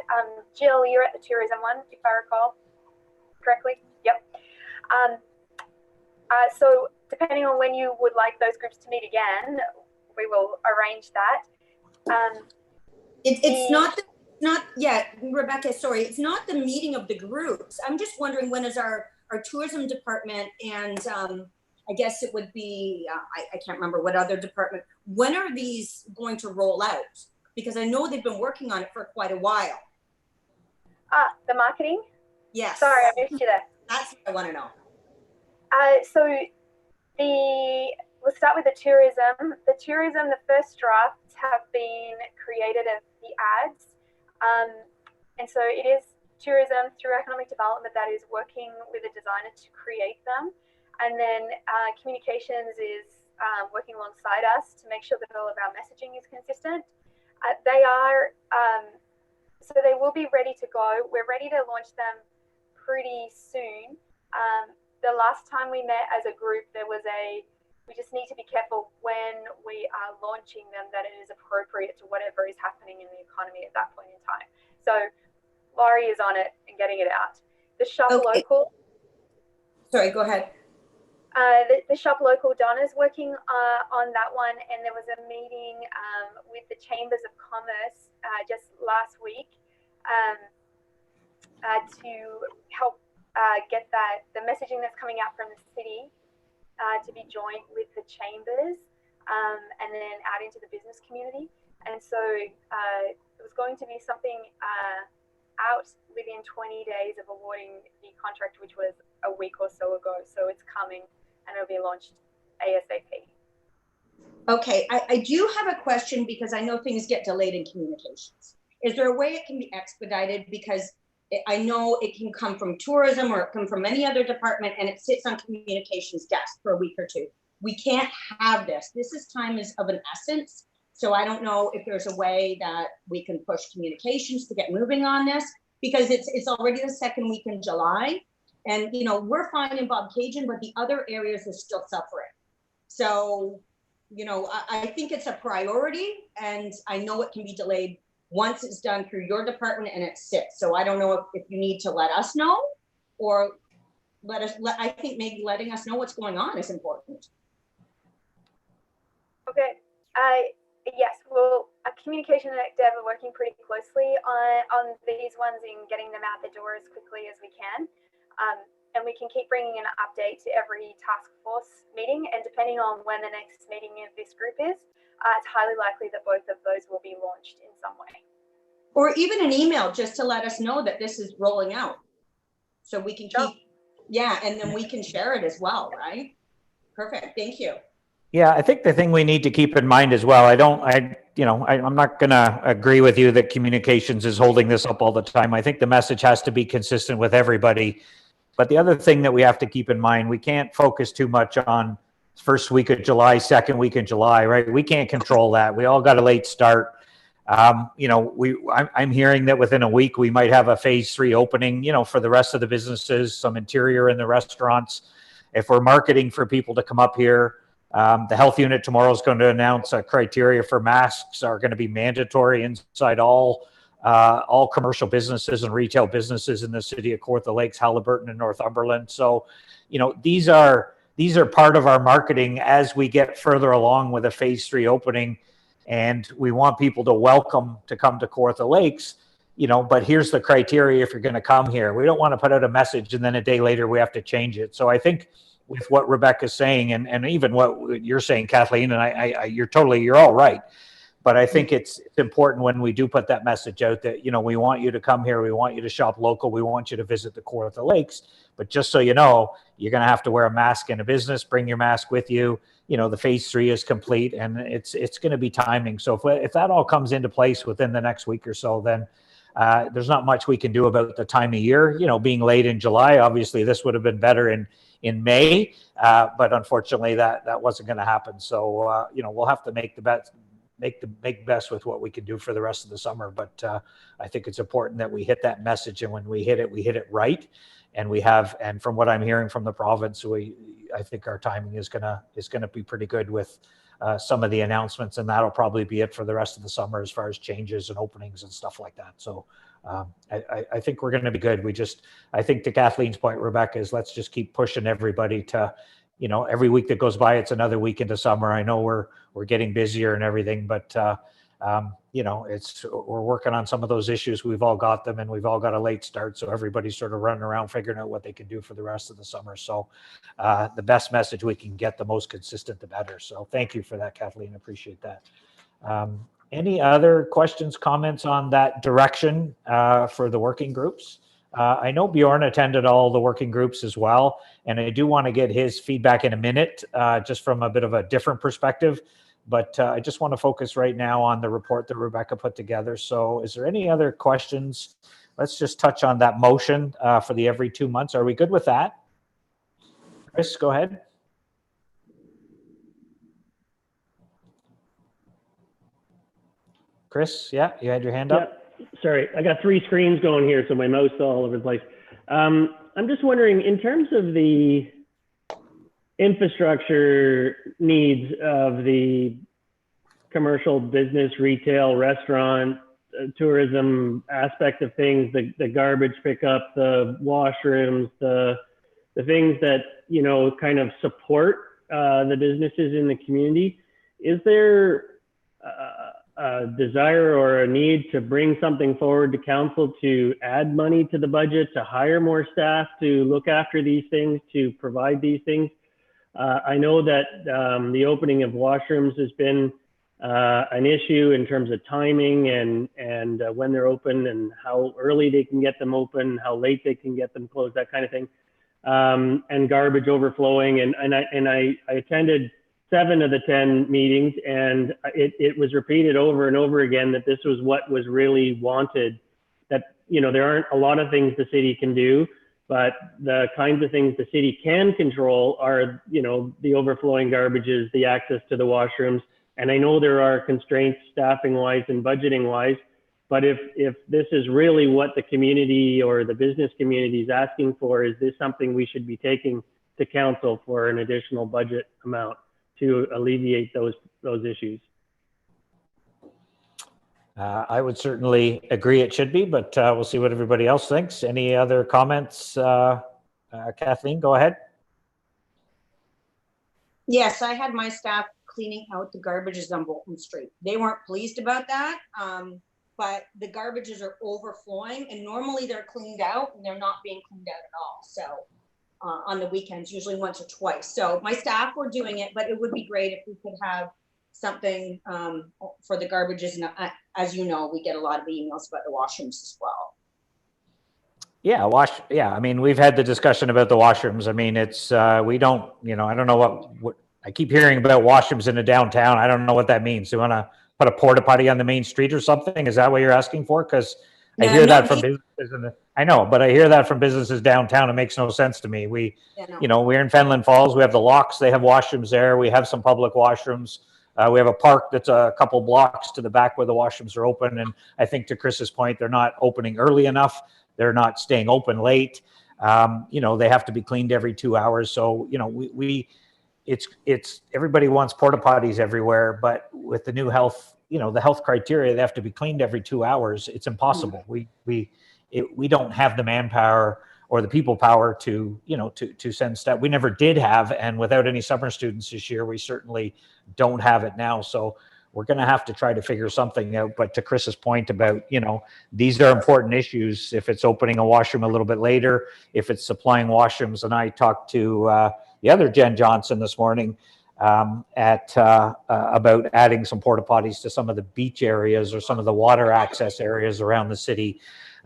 Jill, you're at the tourism one, if I recall correctly. Yep. So depending on when you would like those groups to meet again, we will arrange that. Rebecca, sorry, it's not the meeting of the groups. I'm just wondering, when is our tourism department and I guess it would be, I can't remember what other department, when are these going to roll out? Because I know they've been working on it for quite a while. The marketing? Yes. Sorry, I missed you there. That's what I want to know. So we'll start with the tourism. The first drafts have been created of the ads. And so it is tourism through economic development that is working with a designer to create them. And then communications is working alongside us to make sure that all of our messaging is consistent. So they will be ready to go. We're ready to launch them pretty soon. The last time we met as a group, we just need to be careful when we are launching them that it is appropriate to whatever is happening in the economy at that point in time. So Laurie is on it and getting it out. The shop local. Sorry, go ahead. The shop local, Donna's working on that one, and there was a meeting with the Chambers of Commerce just last week to help get the messaging that's coming out from the city to be joined with the chambers and then out into the business community. And so it was going to be something out within 20 days of awarding the contract, which was a week or so ago. So it's coming and it'll be launched ASAP. Okay, I do have a question because I know things get delayed in communications. Is there a way it can be expedited? Because I know it can come from tourism or it can come from any other department and it sits on communications desk for a week or two. We can't have this. Time is of an essence. So I don't know if there's a way that we can push communications to get moving on this, because it's already the second week in July. And, you know, we're fine in Bob Cajun, but the other areas are still suffering. So, you know, I think it's a priority, and I know it can be delayed once it's done through your department and it sits. So I don't know if you need to let us know, or I think maybe letting us know what's going on is important. Okay. Yes, well, communication and Dev are working pretty closely on these ones and getting them out the door as quickly as we can. And we can keep bringing an update to every task force meeting. And depending on when the next meeting of this group is, it's highly likely that both of those will be launched in some way. Or even an email just to let us know that this is rolling out. So we can keep, yeah, and then we can share it as well, right? Perfect, thank you. Yeah, I think the thing we need to keep in mind as well, I'm not going to agree with you that communications is holding this up all the time. I think the message has to be consistent with everybody. But the other thing that we have to keep in mind, we can't focus too much on first week of July, second week in July, right? We can't control that. We all got a late start. I'm hearing that within a week we might have a phase 3 opening, for the rest of the businesses, some interior in the restaurants. If we're marketing for people to come up here, the health unit tomorrow is going to announce a criteria for masks are going to be mandatory inside all commercial businesses and retail businesses in the city of Kawartha Lakes, Haliburton, and Northumberland. So, these are part of our marketing as we get further along with a phase 3 opening, and we want people to come to Kawartha Lakes. But here's the criteria if you're going to come here. We don't want to put out a message and then a day later we have to change it. So I think with what Rebecca's saying and even what you're saying, Kathleen, and you're all right. But I think it's important when we do put that message out that, we want you to come here. We want you to shop local. We want you to visit the Kawartha Lakes. But just so you know, you're going to have to wear a mask in a business. Bring your mask with you. The phase 3 is complete, and it's going to be timing. So if that all comes into place within the next week or so, then there's not much we can do about the time of year. Being late in July, obviously this would have been better in May, but unfortunately that wasn't going to happen. So we'll have to make best with what we can do for the rest of the summer. But I think it's important that we hit that message, and when we hit it right. And from what I'm hearing from the province, I think our timing is gonna be pretty good with some of the announcements, and that'll probably be it for the rest of the summer as far as changes and openings and stuff like that. So I think we're going to be good. I think to Kathleen's point, Rebecca, is let's just keep pushing everybody to, every week that goes by, it's another week into summer. I know we're getting busier and everything, but we're working on some of those issues. We've all got them, and we've all got a late start. So everybody's sort of running around figuring out what they can do for the rest of the summer. So the best message we can get, the most consistent, the better. So thank you for that, Kathleen. Appreciate that. Any other questions, comments on that direction for the working groups? I know Bjorn attended all the working groups as well, and I do want to get his feedback in a minute, just from a bit of a different perspective. But I just want to focus right now on the report that Rebecca put together. So is there any other questions? Let's just touch on that motion for the every 2 months. Are we good with that? Chris, go ahead. Chris, yeah, you had your hand up. Yeah, sorry, I got 3 screens going here, so my mouse is all over the place. I'm just wondering, in terms of the infrastructure needs of the commercial business, retail, restaurant, tourism aspect of things, the garbage pickup, the washrooms, the things that, you know, kind of support the businesses in the community, is there a desire or a need to bring something forward to council to add money to the budget, to hire more staff to look after these things, to provide these things? I know that the opening of washrooms has been an issue in terms of timing and when they're open and how early they can get them open, how late they can get them closed, that kind of thing. And garbage overflowing. And I attended 7 of the 10 meetings, and it was repeated over and over again that this was what was really wanted. That, you know, there aren't a lot of things the city can do, but the kinds of things the city can control are, you know, the overflowing garbages, the access to the washrooms. And I know there are constraints staffing wise and budgeting wise, but if this is really what the community or the business community is asking for, is this something we should be taking to council for an additional budget amount to alleviate those issues? I would certainly agree it should be, but we'll see what everybody else thinks. Any other comments? Kathleen, go ahead. Yes, I had my staff cleaning out the garbages on Bolton Street. They weren't pleased about that, but the garbages are overflowing, and normally they're cleaned out, and they're not being cleaned out at all. So on the weekends, usually once or twice. So my staff were doing it, but it would be great if we could have something for the garbages. And as you know, we get a lot of emails about the washrooms as well. Yeah, yeah, I mean, we've had the discussion about the washrooms. I mean, it's we don't, you know, I don't know what I keep hearing about washrooms in the downtown. I don't know what that means. You want to put a porta potty on the main street or something? Is that what you're asking for? Because I hear that from businesses, I know, but I hear that from businesses downtown. It makes no sense to me. You know, we're in Fenelon Falls. We have the locks. They have washrooms there. We have some public washrooms. We have a park that's a couple blocks to the back where the washrooms are open. And I think to Chris's point, they're not opening early enough. They're not staying open late. You know, they have to be cleaned every 2 hours. So, you know, it's everybody wants porta potties everywhere, but with the new health, you know, the health criteria, they have to be cleaned every 2 hours. It's impossible. We don't have the manpower or the people power to, you know, to send staff. We never did have, and without any summer students this year, we certainly don't have it now. So we're going to have to try to figure something out. But to Chris's point about, you know, these are important issues. If it's opening a washroom a little bit later, if it's supplying washrooms, and I talked to the other Jen Johnson this morning about adding some porta potties to some of the beach areas or some of the water access areas around the city.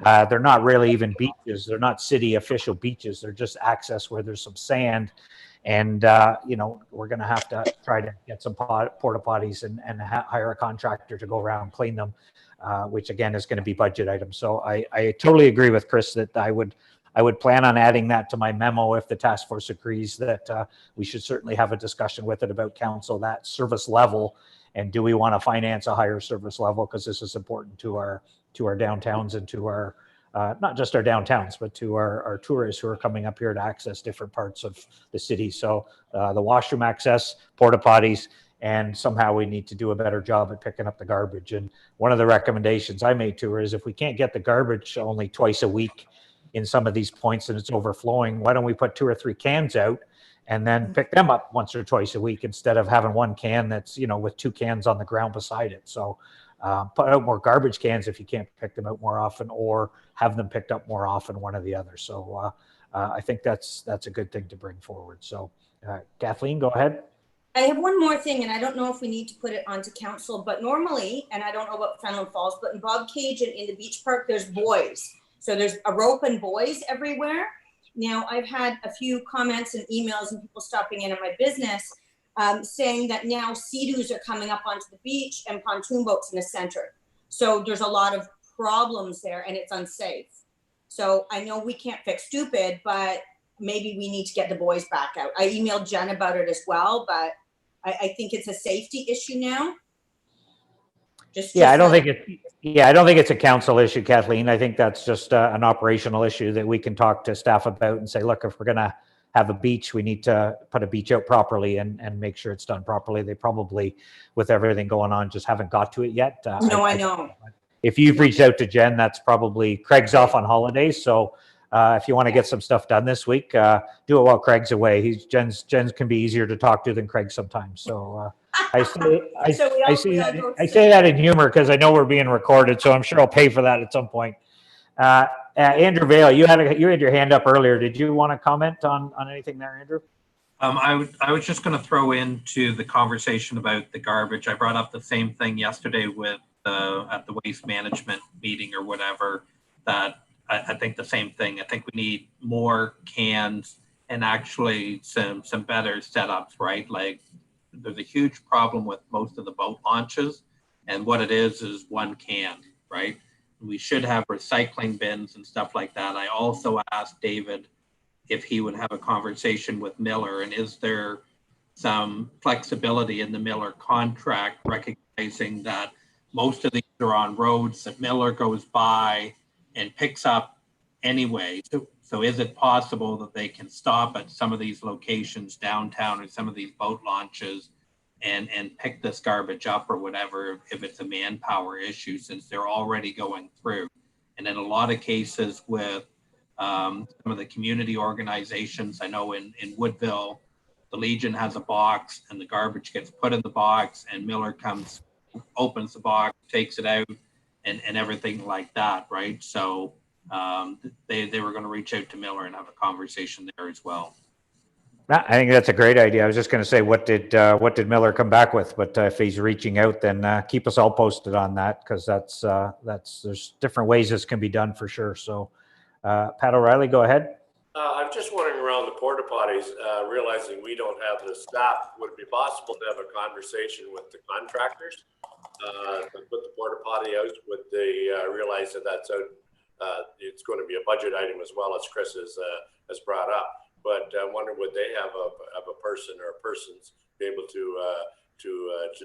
They're not really even beaches. They're not city official beaches. They're just access where there's some sand. And, you know, we're going to have to try to get some porta potties and hire a contractor to go around and clean them, which again is going to be budget items. So I totally agree with Chris that I would plan on adding that to my memo if the task force agrees that we should certainly have a discussion with it about council, that service level. And do we want to finance a higher service level? Because this is important to our downtowns and to our, not just our downtowns, but to our tourists who are coming up here to access different parts of the city. So the washroom access, porta potties, and somehow we need to do a better job at picking up the garbage. And one of the recommendations I made to her is if we can't get the garbage only twice a week in some of these points and it's overflowing, why don't we put 2 or 3 cans out and then pick them up once or twice a week instead of having 1 can that's, you know, with 2 cans on the ground beside it. So put out more garbage cans if you can't pick them out more often, or have them picked up more often, one or the other. So I think that's a good thing to bring forward. So Kathleen, go ahead. I have one more thing, and I don't know if we need to put it onto council, but normally, and I don't know about Fenelon Falls, but in Bob Cage and in the beach park, there's buoys. So there's a rope and buoys everywhere. Now, I've had a few comments and emails and people stopping in at my business saying that now sea-doos are coming up onto the beach and pontoon boats in the center. So there's a lot of problems there and it's unsafe. So I know we can't fix stupid, but maybe we need to get the boys back out. I emailed Jen about it as well, but I think it's a safety issue now. I don't think it's a council issue, Kathleen. I think that's just an operational issue that we can talk to staff about and say, look, if we're going to have a beach, we need to put a beach out properly and make sure it's done properly. They probably, with everything going on, just haven't got to it yet. No, I know. If you've reached out to Jen, that's probably Craig's off on holidays. So if you want to get some stuff done this week, do it while Craig's away. Jen's can be easier to talk to than Craig sometimes. So I say that in humor because I know we're being recorded, so I'm sure I'll pay for that at some point. Andrew Vale, you had your hand up earlier. Did you want to comment on anything there, Andrew? I was just going to throw into the conversation about the garbage. I brought up the same thing yesterday with at the waste management meeting or whatever, that I think the same thing. I think we need more cans and actually some better setups, right? Like there's a huge problem with most of the boat launches, and what it is one can, right? We should have recycling bins and stuff like that. I also asked David if he would have a conversation with Miller, and is there some flexibility in the Miller contract, recognizing that most of these are on roads that Miller goes by and picks up anyway. So is it possible that they can stop at some of these locations downtown or some of these boat launches and pick this garbage up or whatever, if it's a manpower issue, since they're already going through? And in a lot of cases with some of the community organizations, I know in Woodville, the Legion has a box and the garbage gets put in the box and Miller comes, opens the box, takes it out and everything like that, right? So they were going to reach out to Miller and have a conversation there as well. I think that's a great idea. I was just going to say, what did Miller come back with? But if he's reaching out, then keep us all posted on that, because that's there's different ways this can be done for sure. So, Pat O'Reilly, go ahead. I'm just wondering around the porta potties, realizing we don't have the staff, would it be possible to have a conversation with the contractors to put the porta potty out? Would they realize that that's out? It's going to be a budget item as well, as Chris has brought up. But I wonder, would they have a person or persons be able to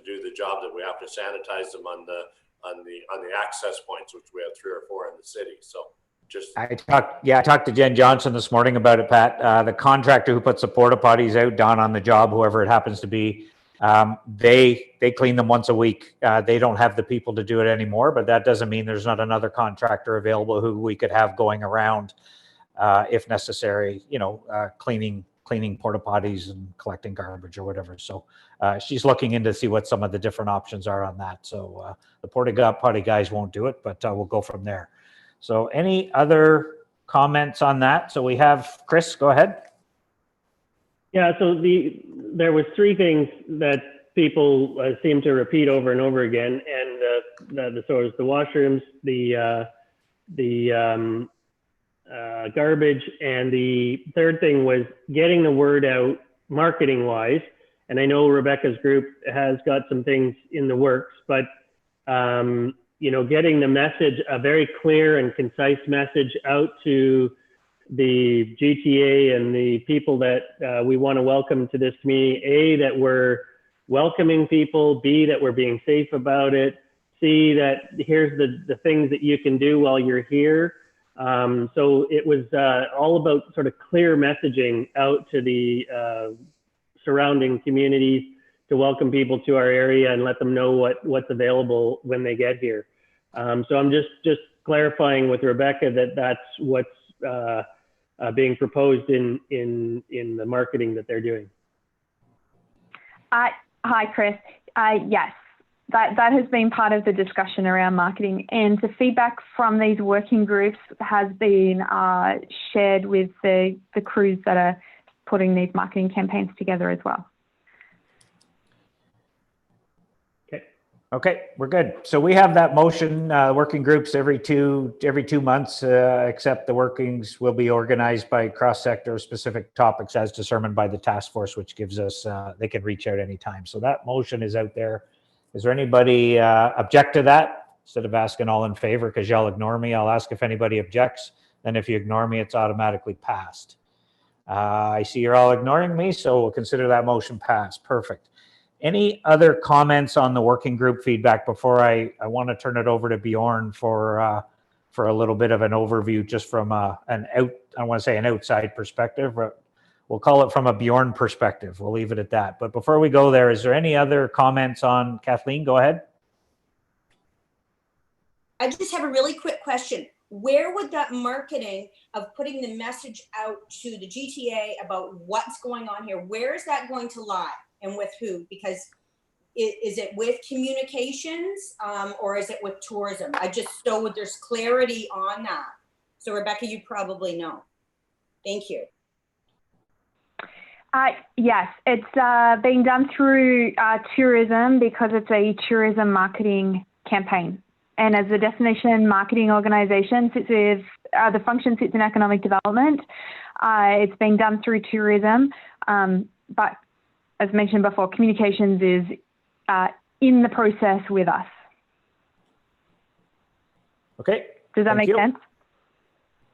do the job that we have to sanitize them on the access points, which we have 3 or 4 in the city. So just I talked to Jen Johnson this morning about it, Pat. The contractor who puts the porta potties out, down on the job, whoever it happens to be, they clean them once a week. They don't have the people to do it anymore, but that doesn't mean there's not another contractor available who we could have going around if necessary, cleaning porta potties and collecting garbage or whatever. So she's looking in to see what some of the different options are on that. So the porta potty guys won't do it, but we'll go from there. So any other comments on that? So we have Chris, go ahead. Yeah, so there was 3 things that people seem to repeat over and over again, and so it was the washrooms, the garbage, and the third thing was getting the word out marketing wise. And I know Rebecca's group has got some things in the works, but getting the message, a very clear and concise message out to the GTA and the people that we want to welcome to this community. A, that we're welcoming people. B, that we're being safe about it. C, that here's the things that you can do while you're here. So it was all about sort of clear messaging out to the surrounding communities to welcome people to our area and let them know what's available when they get here. So I'm just clarifying with Rebecca that that's what's being proposed in the marketing that they're doing. Hi, Chris. Yes. That has been part of the discussion around marketing, and the feedback from these working groups has been shared with the crews that are putting these marketing campaigns together as well. Okay. Okay, we're good. So we have that motion, working groups every two months, except the workings will be organized by cross-sector specific topics as determined by the task force, which gives us, they can reach out anytime. So that motion is out there. Is there anybody object to that? Instead of asking all in favor, because y'all ignore me, I'll ask if anybody objects. Then if you ignore me, it's automatically passed. I see you're all ignoring me, so we'll consider that motion passed. Perfect. Any other comments on the working group feedback before I want to turn it over to Bjorn for a little bit of an overview, just from I want to say an outside perspective. We'll call it from a Bjorn perspective. We'll leave it at that. But before we go there, is there any other comments on Kathleen? Go ahead. I just have a really quick question. Where would that marketing of putting the message out to the GTA about what's going on here, where is that going to lie and with who? Because is it with communications or is it with tourism? So there's clarity on that. So Rebecca, you probably know. Thank you. Yes, it's being done through tourism because it's a tourism marketing campaign. And as a destination marketing organisation, the function sits in economic development. It's being done through tourism, but as mentioned before, communications is in the process with us. Okay. Does that make sense?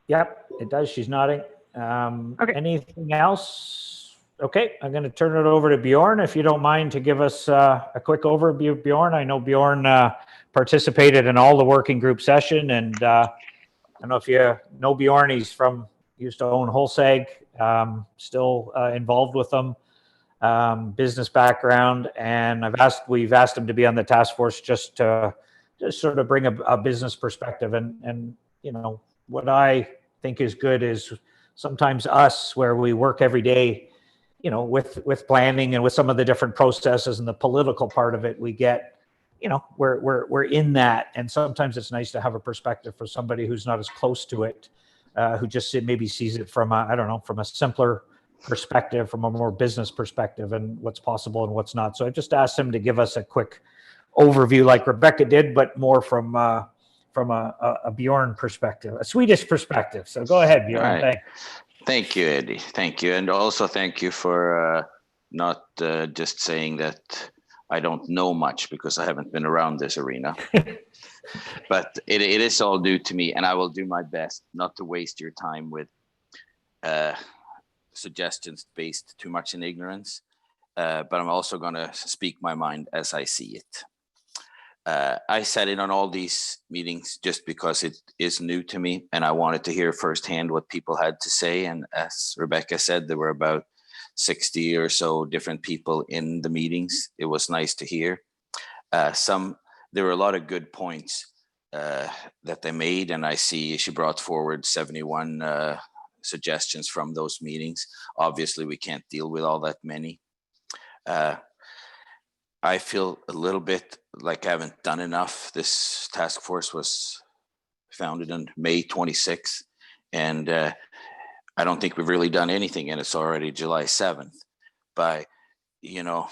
Yep, it does. She's nodding. Okay. Anything else? Okay, I'm going to turn it over to Bjorn, if you don't mind, to give us a quick overview. Bjorn, I know Bjorn participated in all the working group session, and I don't know if you know Bjorn. He used to own Holseg, still involved with them, business background, and we've asked him to be on the task force just to sort of bring a business perspective. And you know, what I think is good is sometimes us, where we work every day, you know, with planning and with some of the different processes and the political part of it, we get, you know, we're in that, and sometimes it's nice to have a perspective for somebody who's not as close to it, who just maybe sees it from from a simpler perspective, from a more business perspective, and what's possible and what's not. So I just asked him to give us a quick overview, like Rebecca did, but more from a Bjorn perspective, a Swedish perspective. So go ahead, Bjorn. Right. Thanks. Thank you, Eddie. Thank you, and also thank you for not just saying that I don't know much, because I haven't been around this arena. But it is all due to me, and I will do my best not to waste your time with suggestions based too much in ignorance. But I'm also going to speak my mind as I see it. I sat in on all these meetings just because it is new to me, and I wanted to hear firsthand what people had to say. And as Rebecca said, there were about 60 or so different people in the meetings. It was nice to hear. There were a lot of good points that they made, and I see she brought forward 71 suggestions from those meetings. Obviously, we can't deal with all that many. I feel a little bit like I haven't done enough. This task force was founded on May 26th, and I don't think we've really done anything, and it's already July 7th. By, you know,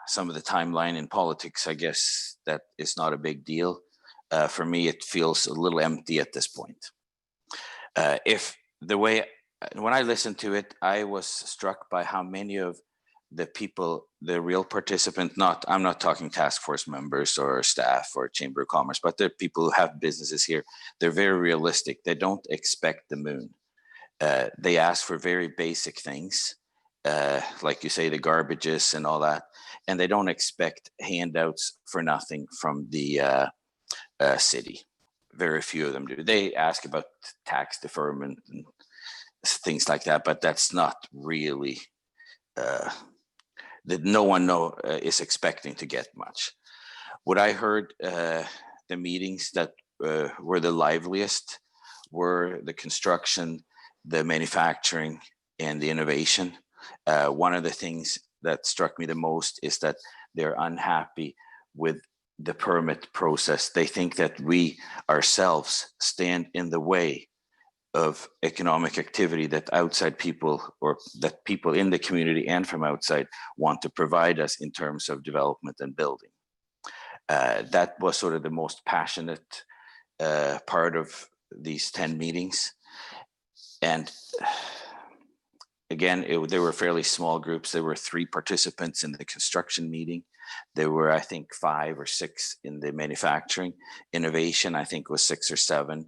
some of the timeline in politics, I guess that is not a big deal. For me, it feels a little empty at this point. When I listened to it, I was struck by how many of the people, the real participant, I'm not talking task force members or staff or Chamber of Commerce, but they're people who have businesses here. They're very realistic. They don't expect the moon. They ask for very basic things, like you say, the garbages and all that, and they don't expect handouts for nothing from the city. Very few of them do. They ask about tax deferment and things like that, but that's not really that no one is expecting to get much. What I heard, the meetings that were the liveliest were the construction, the manufacturing, and the innovation. One of the things that struck me the most is that they're unhappy with the permit process. They think that we ourselves stand in the way of economic activity that outside people, or that people in the community and from outside, want to provide us in terms of development and building. That was sort of the most passionate part of these 10 meetings. And again, they were fairly small groups. There were 3 participants in the construction meeting. There were, I think, 5 or 6 in the manufacturing. Innovation, I think, was 6 or 7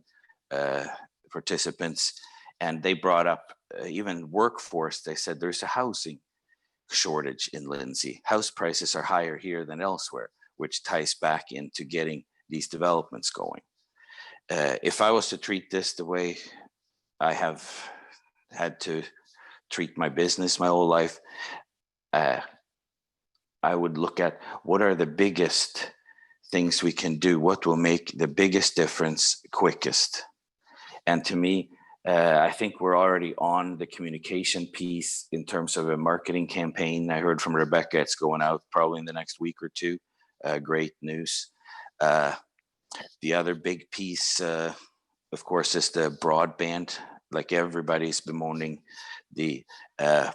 participants. And they brought up even workforce. They said there's a housing shortage in Lindsay. House prices are higher here than elsewhere, which ties back into getting these developments going. If I was to treat this the way I have had to treat my business my whole life, I would look at what are the biggest things we can do, what will make the biggest difference quickest. And to me, I think we're already on the communication piece in terms of a marketing campaign. I heard from Rebecca, it's going out probably in the next week or 2. Great news. The other big piece, of course, is the broadband. Like everybody's bemoaning the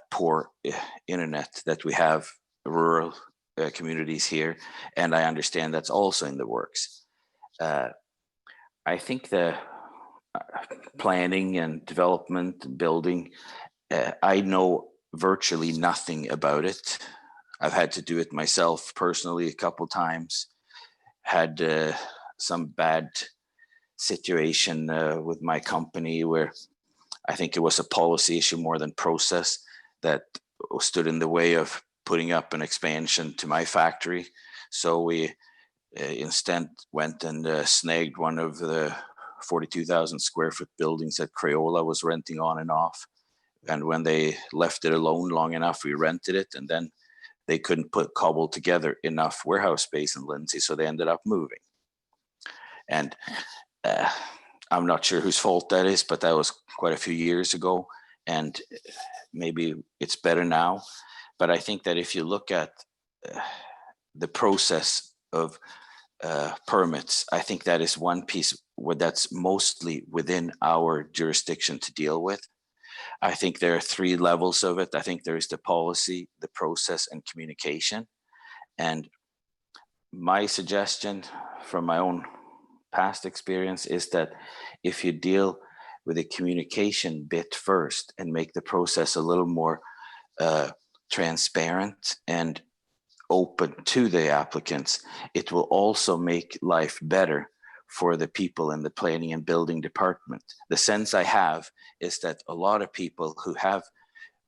poor internet that we have rural communities here. And I understand that's also in the works. I think the planning and development and building, I know virtually nothing about it. I've had to do it myself personally a couple times. Had some bad situation with my company where I think it was a policy issue more than process that stood in the way of putting up an expansion to my factory. So we instead went and snagged one of the 42,000 square foot buildings that Crayola was renting on and off. And when they left it alone long enough, we rented it, and then they couldn't cobble together enough warehouse space in Lindsay, so they ended up moving. And I'm not sure whose fault that is, but that was quite a few years ago, and maybe it's better now. But I think that if you look at the process of permits, I think that is one piece where that's mostly within our jurisdiction to deal with. I think there are 3 levels of it. I think there is the policy, the process, and communication. And my suggestion from my own past experience is that if you deal with the communication bit first and make the process a little more transparent and open to the applicants, it will also make life better for the people in the planning and building department. The sense I have is that a lot of people who have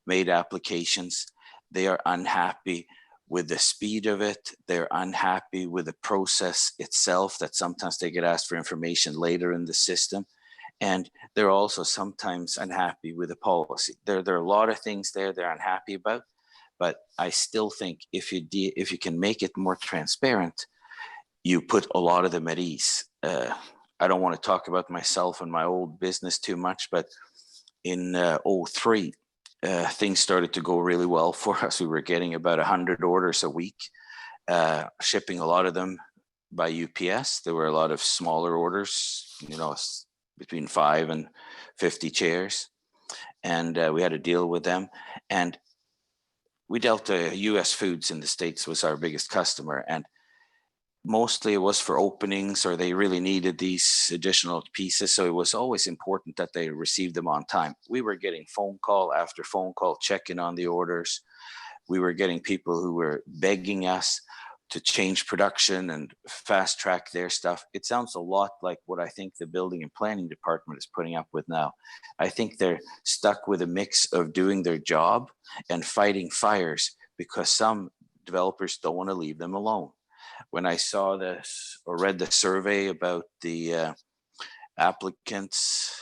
made applications, they are unhappy with the speed of it. They're unhappy with the process itself, that sometimes they get asked for information later in the system. And they're also sometimes unhappy with the policy. There are a lot of things there they're unhappy about, but I still think if you can make it more transparent, you put a lot of them at ease. I don't want to talk about myself and my old business too much, but in 2003, things started to go really well for us. We were getting about 100 orders a week, shipping a lot of them by UPS. There were a lot of smaller orders, between 5 and 50 chairs. And we had to deal with them. And we dealt US Foods in the States was our biggest customer. And mostly it was for openings, or they really needed these additional pieces. So it was always important that they received them on time. We were getting phone call after phone call, checking on the orders. We were getting people who were begging us to change production and fast track their stuff. It sounds a lot like what I think the building and planning department is putting up with now. I think they're stuck with a mix of doing their job and fighting fires because some developers don't want to leave them alone. When I saw this or read the survey about the applicants,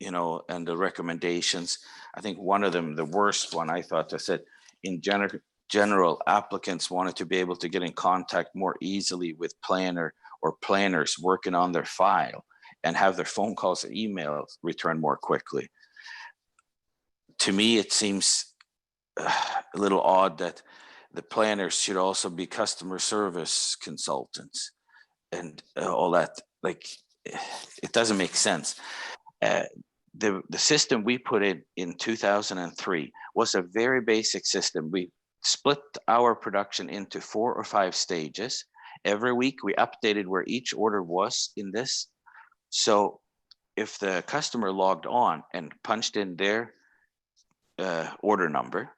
and the recommendations, I think one of them, the worst one, I thought, I said, in general, applicants wanted to be able to get in contact more easily with planner or planners working on their file and have their phone calls and emails returned more quickly. To me, it seems a little odd that the planners should also be customer service consultants and all that. Like, it doesn't make sense. The system we put in 2003 was a very basic system. We split our production into 4 or 5 stages, Every week we updated where each order was in this. So if the customer logged on and punched in their order number,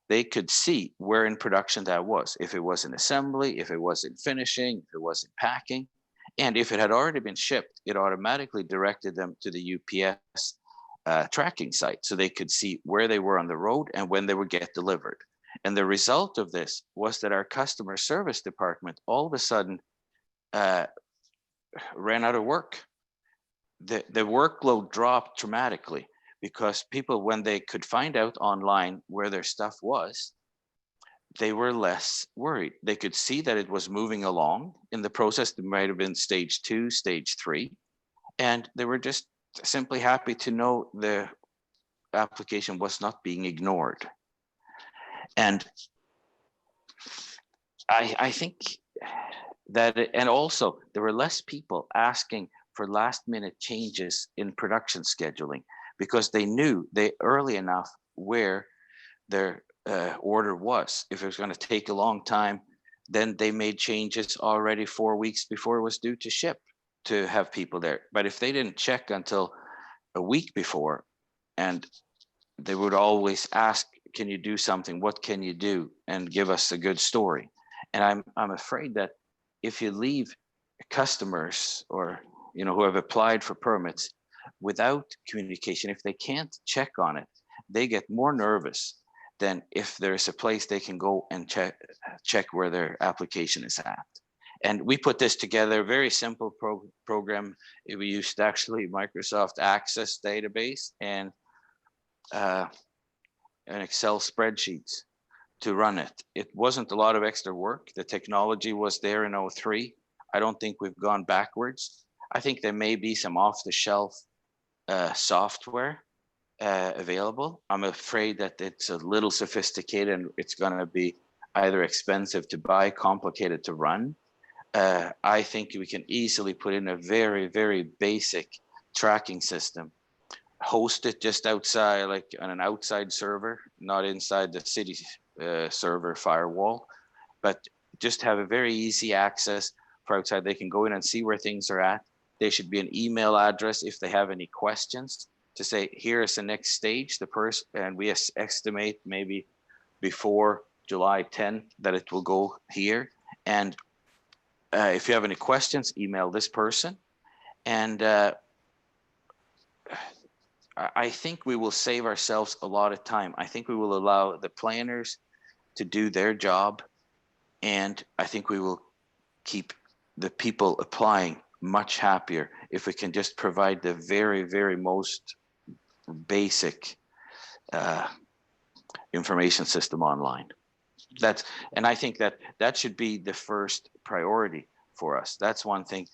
they could see where in production that was, if it was in assembly, if it was in finishing, if it was in packing. And if it had already been shipped, it automatically directed them to the UPS tracking site so they could see where they were on the road and when they would get delivered. And the result of this was that our customer service department all of a sudden ran out of work. The workload dropped dramatically because people, when they could find out online where their stuff was, they were less worried. They could see that it was moving along in the process. It might have been stage 2, stage 3, and they were just simply happy to know the application was not being ignored. And I think that, and also there were less people asking for last minute changes in production scheduling because they knew early enough where their order was. If it was going to take a long time, then they made changes already 4 weeks before it was due to ship to have people there. But if they didn't check until a week before, and they would always ask, can you do something? What can you do? And give us a good story. And I'm afraid that if you leave customers or who have applied for permits without communication, if they can't check on it, they get more nervous than if there's a place they can go and check where their application is at. And we put this together, a very simple program. We used actually Microsoft Access database and an Excel spreadsheets to run it. It wasn't a lot of extra work. The technology was there in 2003. I don't think we've gone backwards. I think there may be some off-the-shelf software available. I'm afraid that it's a little sophisticated and it's going to be either expensive to buy, complicated to run. I think we can easily put in a very, very basic tracking system, host it just outside, like on an outside server, not inside the city server firewall, but just have a very easy access for outside. They can go in and see where things are at. There should be an email address if they have any questions to say, here is the next stage, the person, and we estimate maybe before July 10th that it will go here. And if you have any questions, email this person. And I think we will save ourselves a lot of time. I think we will allow the planners to do their job. And I think we will keep the people applying much happier if we can just provide the very, very most basic information system online. And I think that should be the first priority for us. That's one thing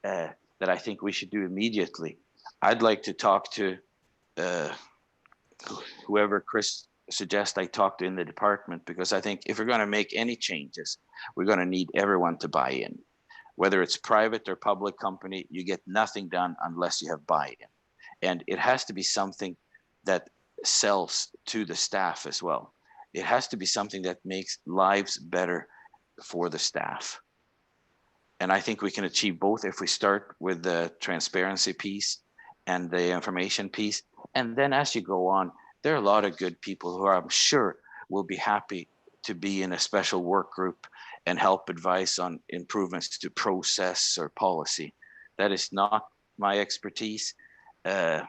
that I think we should do immediately. I'd like to talk to whoever Chris suggests I talk to in the department, because I think if we're going to make any changes, we're going to need everyone to buy in. Whether it's private or public company, you get nothing done unless you have buy-in. And it has to be something that sells to the staff as well. It has to be something that makes lives better for the staff. And I think we can achieve both if we start with the transparency piece and the information piece. And then as you go on, there are a lot of good people who I'm sure will be happy to be in a special work group and help advise on improvements to process or policy. That is not my expertise. But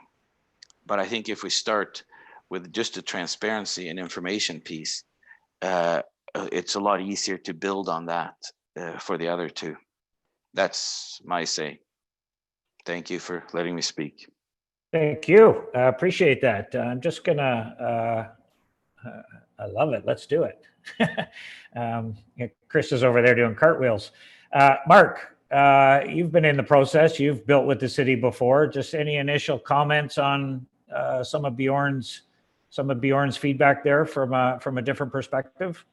I think if we start with just the transparency and information piece, it's a lot easier to build on that for the other two. That's my say. Thank you for letting me speak. Thank you. I appreciate that. I'm just gonna, I love it. Let's do it. Chris is over there doing cartwheels. Mark, you've been in the process. You've built with the city before. Just any initial comments on some of Bjorn's feedback there from a different perspective?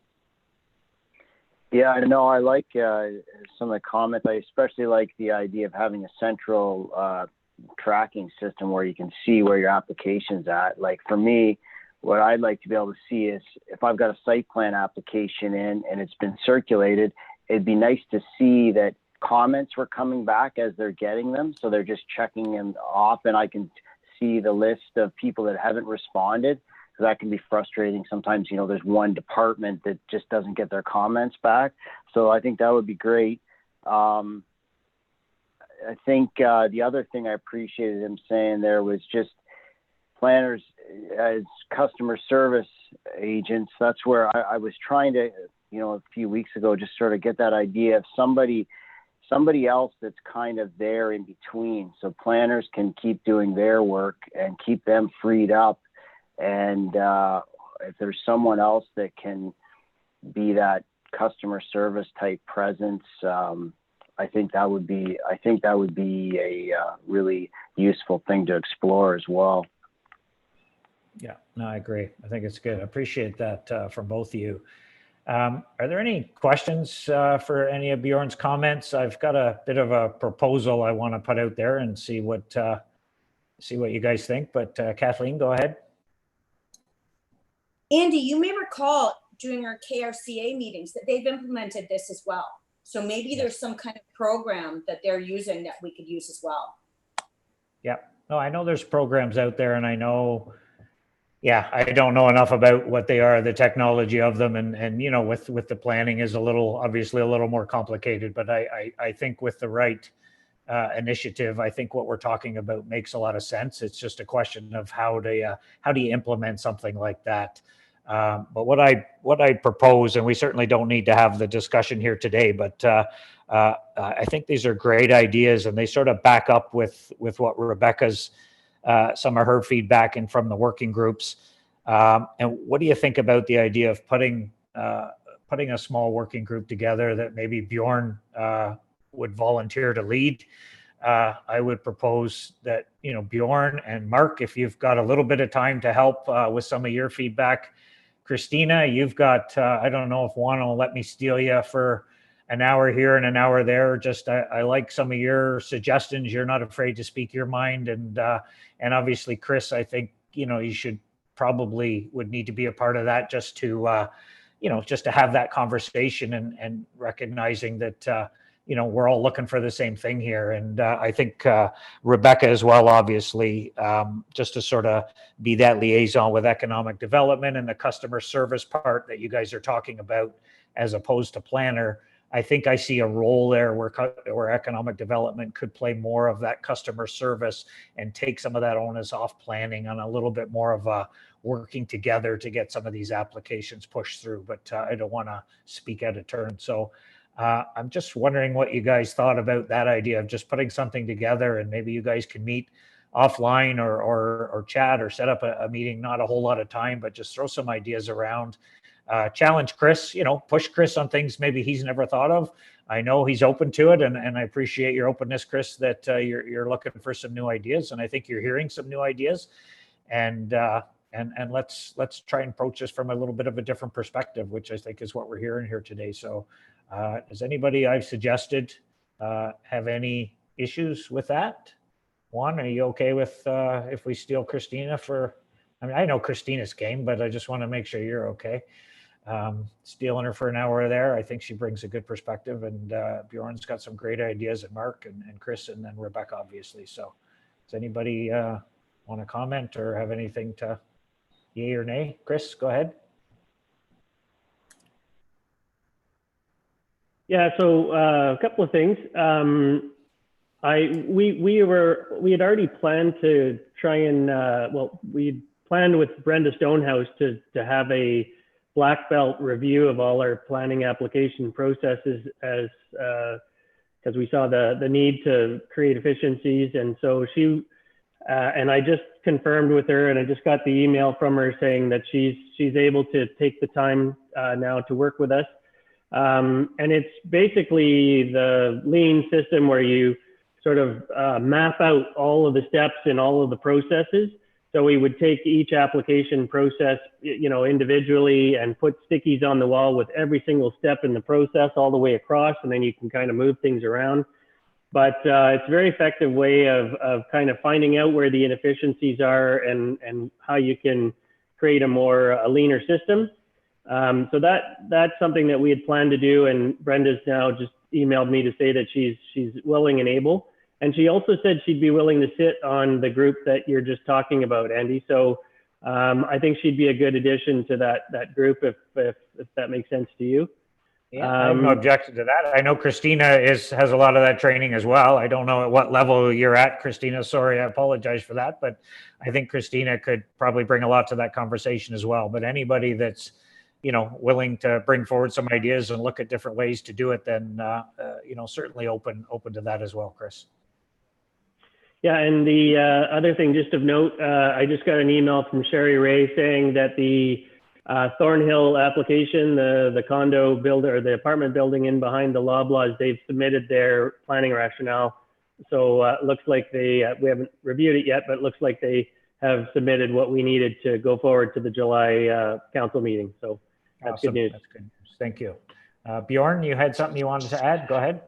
Yeah, I know. I like some of the comments. I especially like the idea of having a central tracking system where you can see where your application's at. Like for me, what I'd like to be able to see is if I've got a site plan application in and it's been circulated, it'd be nice to see that comments were coming back as they're getting them. So they're just checking them off, and I can see the list of people that haven't responded. So that can be frustrating. Sometimes, there's one department that just doesn't get their comments back. So I think that would be great. I think the other thing I appreciated him saying there was just planners as customer service agents. That's where I was trying to, a few weeks ago, just sort of get that idea of somebody else that's kind of there in between. So planners can keep doing their work and keep them freed up. And if there's someone else that can be that customer service type presence, I think that would be a really useful thing to explore as well. Yeah, no, I agree. I think it's good. I appreciate that from both of you. Are there any questions for any of Bjorn's comments? I've got a bit of a proposal I want to put out there and see what you guys think. But Kathleen, go ahead. Andy, you may recall during our KRCA meetings that they've implemented this as well. So maybe there's some kind of program that they're using that we could use as well. Yeah, no, I know there's programs out there, and I know, I don't know enough about what they are, the technology of them, and with the planning is obviously a little more complicated, but I think with the right initiative, I think what we're talking about makes a lot of sense. It's just a question of how do you implement something like that. But what I propose, and we certainly don't need to have the discussion here today, but I think these are great ideas, and they sort of back up with what Rebecca's some of her feedback and from the working groups. And what do you think about the idea of putting a small working group together that maybe Bjorn would volunteer to lead? I would propose that, Bjorn and Mark, if you've got a little bit of time to help with some of your feedback. Christina, you've got, I don't know if Juan will let me steal you for an hour here and an hour there. Just, I like some of your suggestions. You're not afraid to speak your mind. And obviously, Chris, I think, you would need to be a part of that just to, just to have that conversation and recognizing that, we're all looking for the same thing here. And I think Rebecca as well, obviously, just to sort of be that liaison with economic development and the customer service part that you guys are talking about, as opposed to planner. I think I see a role there where economic development could play more of that customer service and take some of that onus off planning on a little bit more of a working together to get some of these applications pushed through. But I don't want to speak out of turn. So I'm just wondering what you guys thought about that idea of just putting something together, and maybe you guys can meet offline or chat or set up a meeting, not a whole lot of time, but just throw some ideas around. Challenge Chris, push Chris on things maybe he's never thought of. I know he's open to it, and I appreciate your openness, Chris, that you're looking for some new ideas, and I think you're hearing some new ideas. And let's try and approach this from a little bit of a different perspective, which I think is what we're hearing here today. So does anybody I've suggested have any issues with that? Juan, are you okay with if we steal Christina for, I know Christina's game, but I just want to make sure you're okay. Stealing her for an hour there, I think she brings a good perspective, and Bjorn's got some great ideas, and Mark and Chris, and then Rebecca, obviously. So does anybody want to comment or have anything to yay or nay? Chris, go ahead. Yeah, so a couple of things. We had already planned to try and we planned with Brenda Stonehouse to have a black belt review of all our planning application processes, as because we saw the need to create efficiencies. And so she and I just confirmed with her, and I just got the email from her saying that she's able to take the time now to work with us. And it's basically the lean system where you sort of map out all of the steps in all of the processes. So we would take each application process, individually, and put stickies on the wall with every single step in the process all the way across, and then you can kind of move things around. But it's a very effective way of kind of finding out where the inefficiencies are and how you can create a leaner system. So that's something that we had planned to do, and Brenda's now just emailed me to say that she's willing and able. And she also said she'd be willing to sit on the group that you're just talking about, Andy. So I think she'd be a good addition to that group if that makes sense to you. Yeah, I have no objection to that. I know Christina has a lot of that training as well. I don't know at what level you're at, Christina. Sorry, I apologize for that, but I think Christina could probably bring a lot to that conversation as well. But anybody that's, you know, willing to bring forward some ideas and look at different ways to do it, then you know, certainly open to that as well, Chris. Yeah, and the other thing, just of note, I just got an email from Sherry Ray saying that the Thornhill application, the condo builder, or the apartment building in behind the Loblaws, they've submitted their planning rationale. So it looks like we haven't reviewed it yet, but it looks like they have submitted what we needed to go forward to the July council meeting. So that's Awesome. good news. That's good news. Thank you. Bjorn, you had something you wanted to add? Go ahead.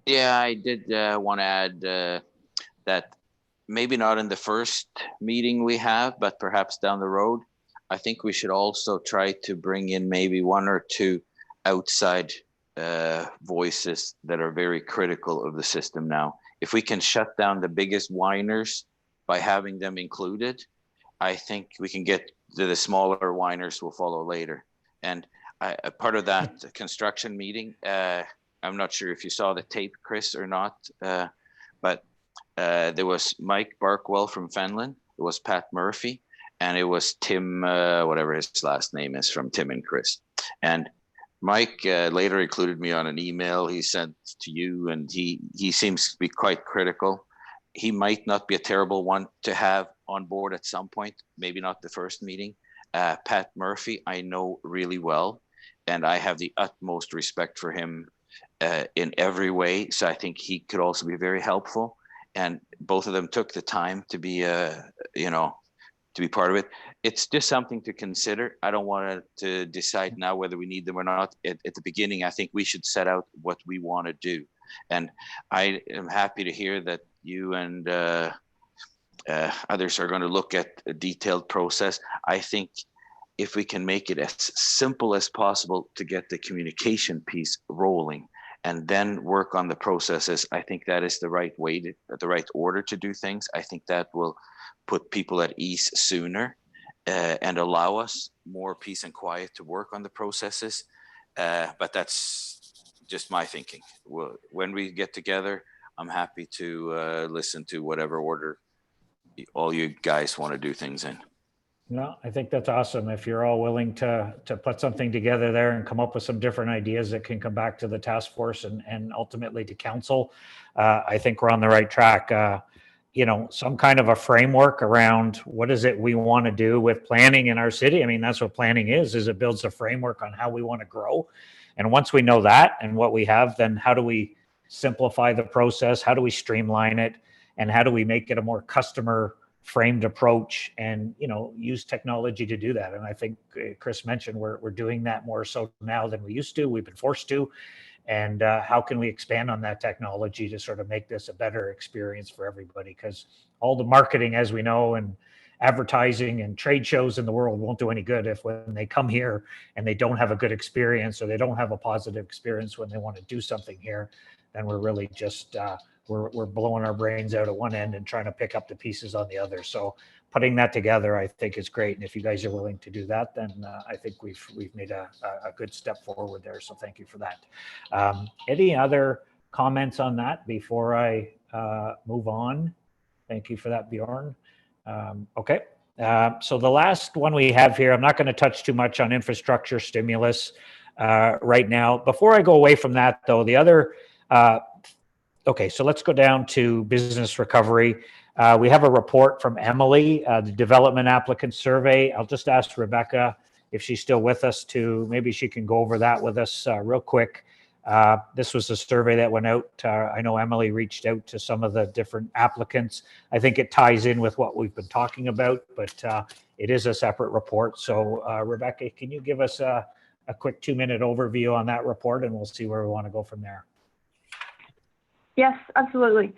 Yeah, I did want to add that maybe not in the first meeting we have, but perhaps down the road, I think we should also try to bring in maybe one or two outside voices that are very critical of the system now. If we can shut down the biggest whiners by having them included, I think we can get to the smaller whiners will follow later. And a part of that construction meeting, I'm not sure if you saw the tape, Chris, or not, but there was Mike Barkwell from Fenelon, it was Pat Murphy, and it was Tim, whatever his last name is, from Tim and Chris. And Mike later included me on an email he sent to you, and he seems to be quite critical. He might not be a terrible one to have on board at some point, maybe not the first meeting. Pat Murphy, I know really well, and I have the utmost respect for him in every way. So I think he could also be very helpful. And both of them took the time to be, you know, to be part of it. It's just something to consider. I don't want to decide now whether we need them or not. At the beginning, I think we should set out what we want to do. And I am happy to hear that you and others are going to look at a detailed process. I think if we can make it as simple as possible to get the communication piece rolling and then work on the processes, I think that is the right way, the right order to do things. I think that will put people at ease sooner and allow us more peace and quiet to work on the processes. But that's just my thinking. When we get together, I'm happy to listen to whatever order all you guys want to do things in. No, I think that's awesome. If you're all willing to put something together there and come up with some different ideas that can come back to the task force and ultimately to council, I think we're on the right track. You know, some kind of a framework around what is it we want to do with planning in our city. I mean, that's what planning is it builds a framework on how we want to grow. And once we know that and what we have, then how do we simplify the process? How do we streamline it? And how do we make it a more customer framed approach and, you know, use technology to do that? And I think Chris mentioned we're doing that more so now than we used to. We've been forced to. And how can we expand on that technology to sort of make this a better experience for everybody? Because all the marketing, as we know, and advertising and trade shows in the world won't do any good if when they come here and they don't have a good experience or they don't have a positive experience when they want to do something here, then we're really just we're blowing our brains out at one end and trying to pick up the pieces on the other. So putting that together, I think, is great. And if you guys are willing to do that, then I think we've made a good step forward there. So thank you for that. Any other comments on that before I move on? Thank you for that, Bjorn. Okay. So the last one we have here, I'm not going to touch too much on infrastructure stimulus right now. Before I go away from that, though, the other okay, so let's go down to business recovery. We have a report from Emily, the development applicant survey. I'll just ask Rebecca if she's still with us to maybe she can go over that with us real quick. This was a survey that went out. I know Emily reached out to some of the different applicants. I think it ties in with what we've been talking about, but it is a separate report. So Rebecca, can you give us a quick 2-minute overview on that report and we'll see where we want to go from there. Yes, absolutely.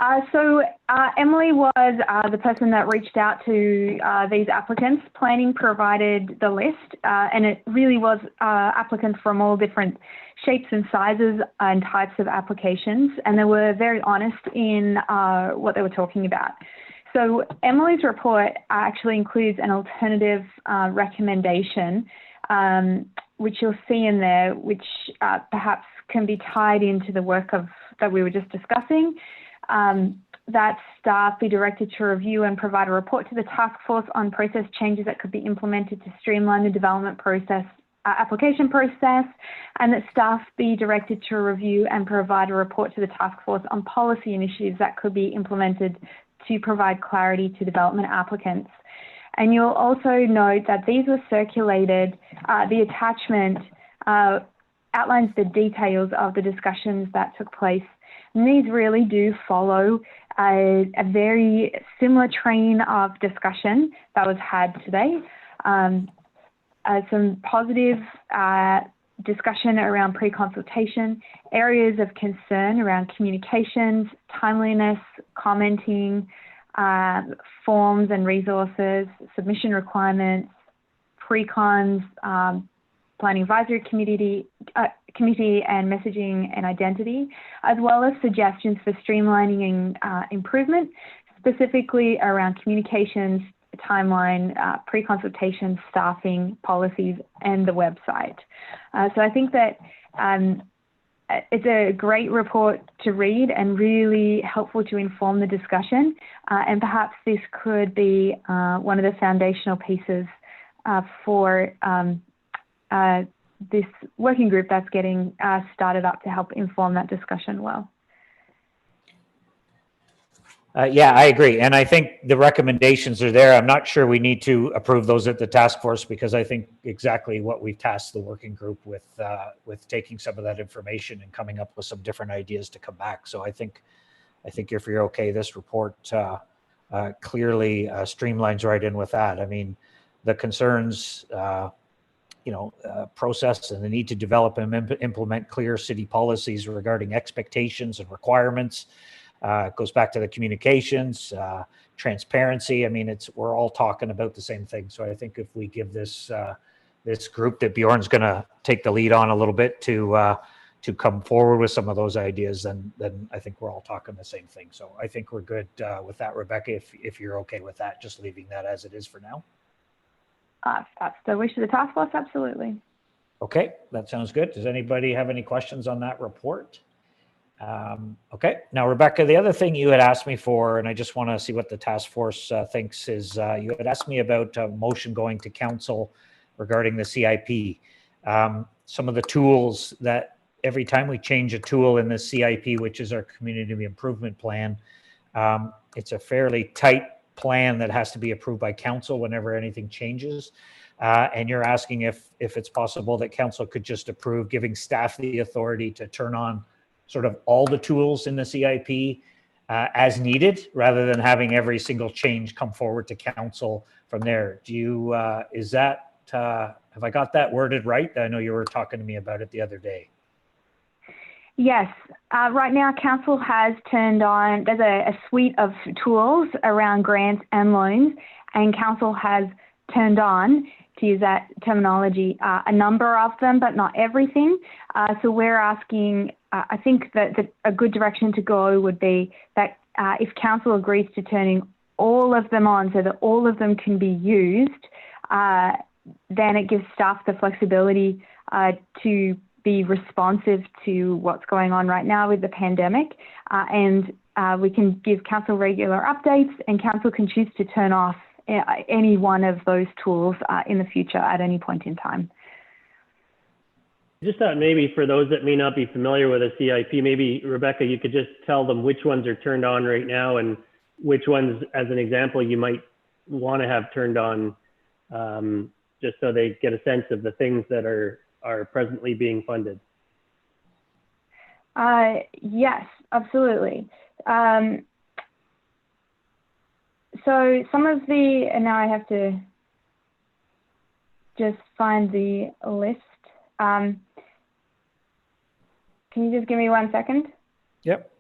Emily was the person that reached out to these applicants. Planning provided the list, and it really was applicants from all different shapes and sizes and types of applications, and they were very honest in what they were talking about. So Emily's report actually includes an alternative recommendation, which you'll see in there, which perhaps can be tied into the work that we were just discussing. That staff be directed to review and provide a report to the task force on process changes that could be implemented to streamline the development process, application process, and that staff be directed to review and provide a report to the task force on policy initiatives that could be implemented to provide clarity to development applicants. And you'll also note that these were circulated, the attachment outlines the details of the discussions that took place. And these really do follow a very similar train of discussion that was had today. Some positive discussion around pre-consultation, areas of concern around communications, timeliness, commenting, forms and resources, submission requirements, pre-cons, Planning Advisory Committee and messaging and identity, as well as suggestions for streamlining and improvement, specifically around communications, timeline, pre-consultation, staffing, policies, and the website. So I think that it's a great report to read and really helpful to inform the discussion. And perhaps this could be one of the foundational pieces for this working group that's getting started up to help inform that discussion well. Yeah, I agree. And I think the recommendations are there. I'm not sure we need to approve those at the task force, because I think exactly what we've tasked the working group with taking some of that information and coming up with some different ideas to come back. So I think if you're okay, this report clearly streamlines right in with that. I mean, the concerns, process and the need to develop and implement clear city policies regarding expectations and requirements. It goes back to the communications, transparency. I mean, we're all talking about the same thing. So I think if we give this group that Bjorn's going to take the lead on a little bit to come forward with some of those ideas, then I think we're all talking the same thing. So I think we're good with that, Rebecca, if you're okay with that, just leaving that as it is for now. That's the wish of the task force, absolutely. Okay, that sounds good. Does anybody have any questions on that report? Okay, now, Rebecca, the other thing you had asked me for, and I just want to see what the task force thinks, is you had asked me about a motion going to council regarding the CIP. Some of the tools that every time we change a tool in the CIP, which is our community improvement plan, it's a fairly tight plan that has to be approved by council whenever anything changes. And you're asking if it's possible that council could just approve giving staff the authority to turn on sort of all the tools in the CIP as needed, rather than having every single change come forward to council from there. Do you, have I got that worded right? I know you were talking to me about it the other day. Yes, right now council has turned on, there's a suite of tools around grants and loans, and council has turned on, to use that terminology, a number of them, but not everything. So we're asking, I think that a good direction to go would be that if council agrees to turning all of them on so that all of them can be used, then it gives staff the flexibility to be responsive to what's going on right now with the pandemic. And we can give council regular updates, and council can choose to turn off any one of those tools in the future at any point in time. Just thought maybe for those that may not be familiar with a CIP, maybe Rebecca, you could just tell them which ones are turned on right now and which ones, as an example, you might want to have turned on, just so they get a sense of the things that are presently being funded. Yes, absolutely. So some of the, and now I have to just find the list. Can you just give me 1 second? Yep.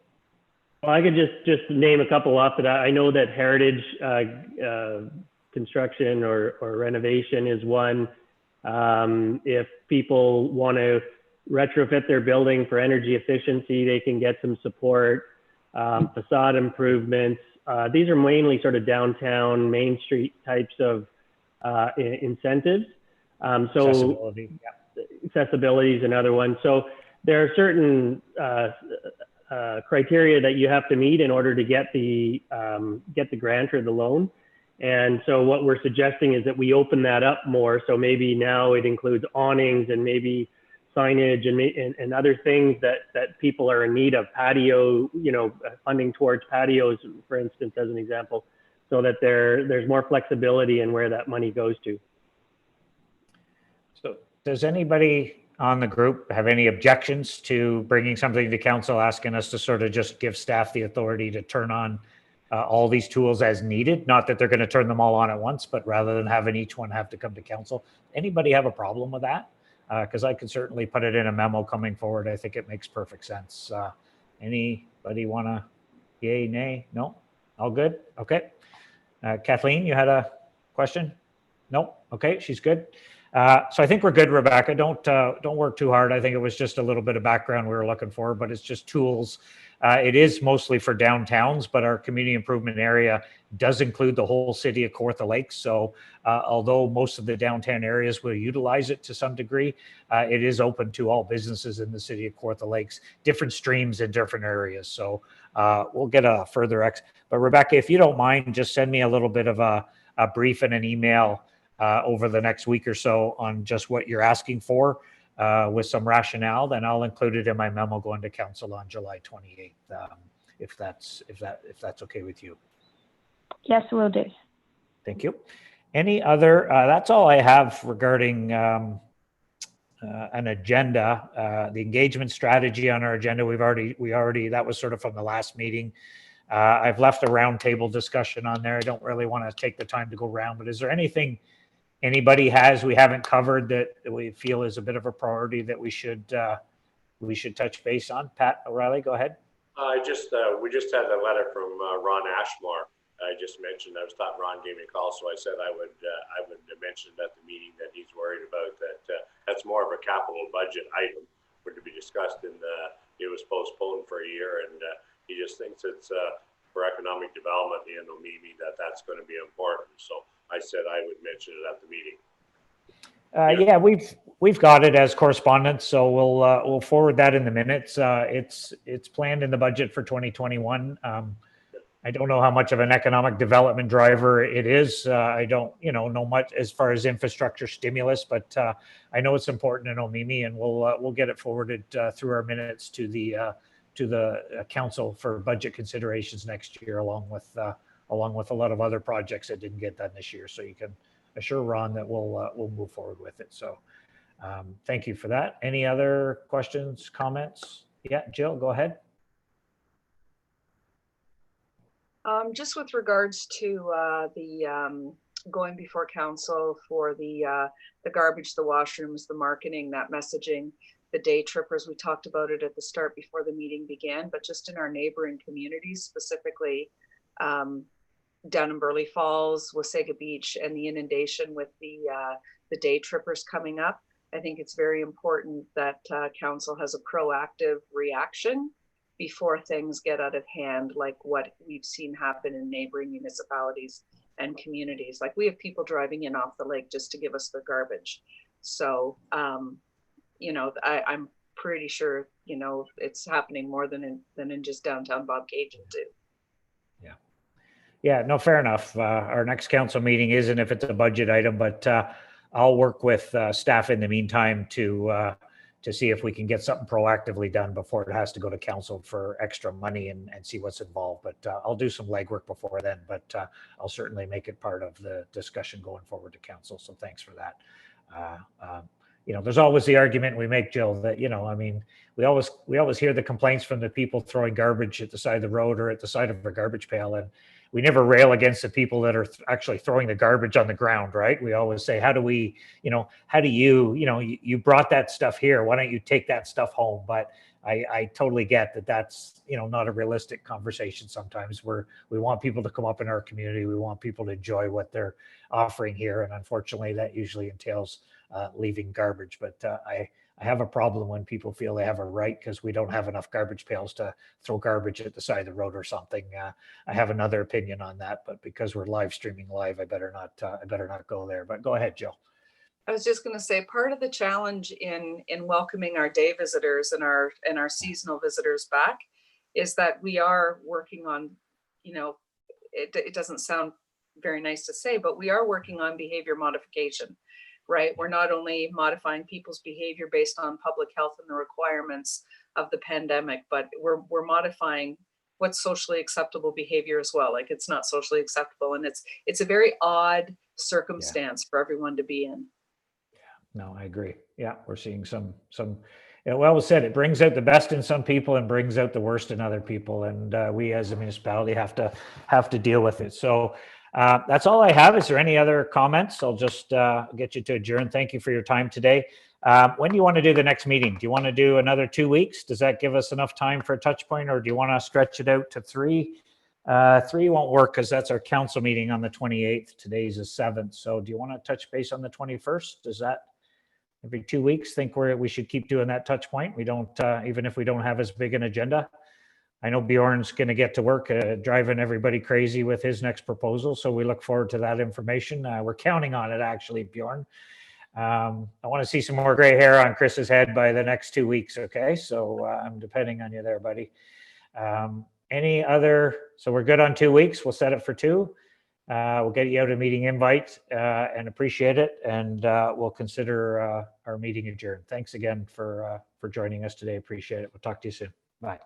Well, I could just name a couple off that I know that heritage construction or renovation is one. If people want to retrofit their building for energy efficiency, they can get some support. Facade improvements. These are mainly sort of downtown Main Street types of incentives. Accessibility is another one. So there are certain criteria that you have to meet in order to get the grant or the loan. And so what we're suggesting is that we open that up more. So maybe now it includes awnings and maybe signage and other things that people are in need of, patio, funding towards patios, for instance, as an example, so that there's more flexibility in where that money goes to. So does anybody on the group have any objections to bringing something to council, asking us to sort of just give staff the authority to turn on all these tools as needed? Not that they're going to turn them all on at once, but rather than having each one have to come to council. Anybody have a problem with that? Because I could certainly put it in a memo coming forward. I think it makes perfect sense. Anybody want to yay, nay? No? All good? Okay. Kathleen, you had a question? No? Okay, she's good. So I think we're good, Rebecca. Don't work too hard. I think it was just a little bit of background we were looking for, but it's just tools. It is mostly for downtowns, but our community improvement area does include the whole city of Kawartha Lakes. So although most of the downtown areas will utilize it to some degree, it is open to all businesses in the city of Kawartha Lakes, different streams in different areas. So we'll get a further but Rebecca, if you don't mind, just send me a little bit of a brief and an email over the next week or so on just what you're asking for with some rationale, then I'll include it in my memo going to council on July 28th, if that's okay with you. Yes, will do. Thank you. Any other, that's all I have regarding an agenda. The engagement strategy on our agenda, we already, that was sort of from the last meeting. I've left a roundtable discussion on there. I don't really want to take the time to go around, but is there anything anybody we haven't covered that we feel is a bit of a priority that we should touch base on? Pat O'Reilly, go ahead. We just had a letter from Ron Ashmore. I just mentioned, I thought Ron gave me a call, so I said I would mention at the meeting that he's worried about that. That's more of a capital budget item for to be discussed it was postponed for a year, and he just thinks it's for economic development in Omemee that's going to be important. So I said I would mention it at the meeting. Yeah, we've got it as correspondence, so we'll forward that in the minutes. It's planned in the budget for 2021. I don't know how much of an economic development driver it is. I don't, know much as far as infrastructure stimulus, but I know it's important in Omemee, and we'll get it forwarded through our minutes to the council for budget considerations next year, along with a lot of other projects that didn't get done this year. So you can assure Ron that we'll move forward with it. So thank you for that. Any other questions, comments? Yeah, Jill, go ahead. Just with regards to the going before council for the garbage, the washrooms, the marketing, that messaging, the day trippers, we talked about it at the start before the meeting began, but just in our neighboring communities, specifically down in Burley Falls, Wasaga Beach, and the inundation with the day trippers coming up, I think it's very important that council has a proactive reaction before things get out of hand, like what we've seen happen in neighboring municipalities and communities. Like, we have people driving in off the lake just to give us their garbage. So, I'm pretty sure, it's happening more than in just downtown Bob Cajun too. Yeah, no, fair enough. Our next council meeting isn't if it's a budget item, but I'll work with staff in the meantime to see if we can get something proactively done before it has to go to council for extra money and see what's involved. But I'll do some legwork before then, but I'll certainly make it part of the discussion going forward to council. So thanks for that. There's always the argument we make, Jill, that, we always hear the complaints from the people throwing garbage at the side of the road or at the side of a garbage pail. And we never rail against the people that are actually throwing the garbage on the ground, right? We always say, how do you brought that stuff here. Why don't you take that stuff home? But I totally get that that's, you know, not a realistic conversation sometimes. We want people to come up in our community. We want people to enjoy what they're offering here. And unfortunately, that usually entails leaving garbage. But I have a problem when people feel they have a right because we don't have enough garbage pails to throw garbage at the side of the road or something. I have another opinion on that, but because we're live streaming live, I better not go there. But go ahead, Jill. I was just going to say, part of the challenge in welcoming our day visitors and our seasonal visitors back is that we are working on, you know, it doesn't sound very nice to say, but we are working on behavior modification, right? We're not only modifying people's behavior based on public health and the requirements of the pandemic, but we're modifying what's socially acceptable behavior as well. Like, it's not socially acceptable, and it's a very odd circumstance for everyone to be in. No, I agree. Yeah, we're seeing some, well said. It brings out the best in some people and brings out the worst in other people. And we as a municipality have to deal with it. So that's all I have. Is there any other comments? I'll just get you to adjourn. Thank you for your time today. When do you want to do the next meeting? Do you want to do another 2 weeks? Does that give us enough time for a touch point, or do you want to stretch it out to 3? 3 won't work because that's our council meeting on the 28th. Today's the 7th. So do you want to touch base on the 21st? Does that every 2 weeks think we should keep doing that touch point? We don't, even if we don't have as big an agenda. I know Bjorn's going to get to work driving everybody crazy with his next proposal. So we look forward to that information. We're counting on it, actually, Bjorn. I want to see some more gray hair on Chris's head by the next 2 weeks. Okay. So I'm depending on you there, buddy. Any other, so we're good on 2 weeks. We'll set it for 2. We'll get you out a meeting invite and appreciate it. And we'll consider our meeting adjourned. Thanks again for joining us today. Appreciate it. We'll talk to you soon. Bye.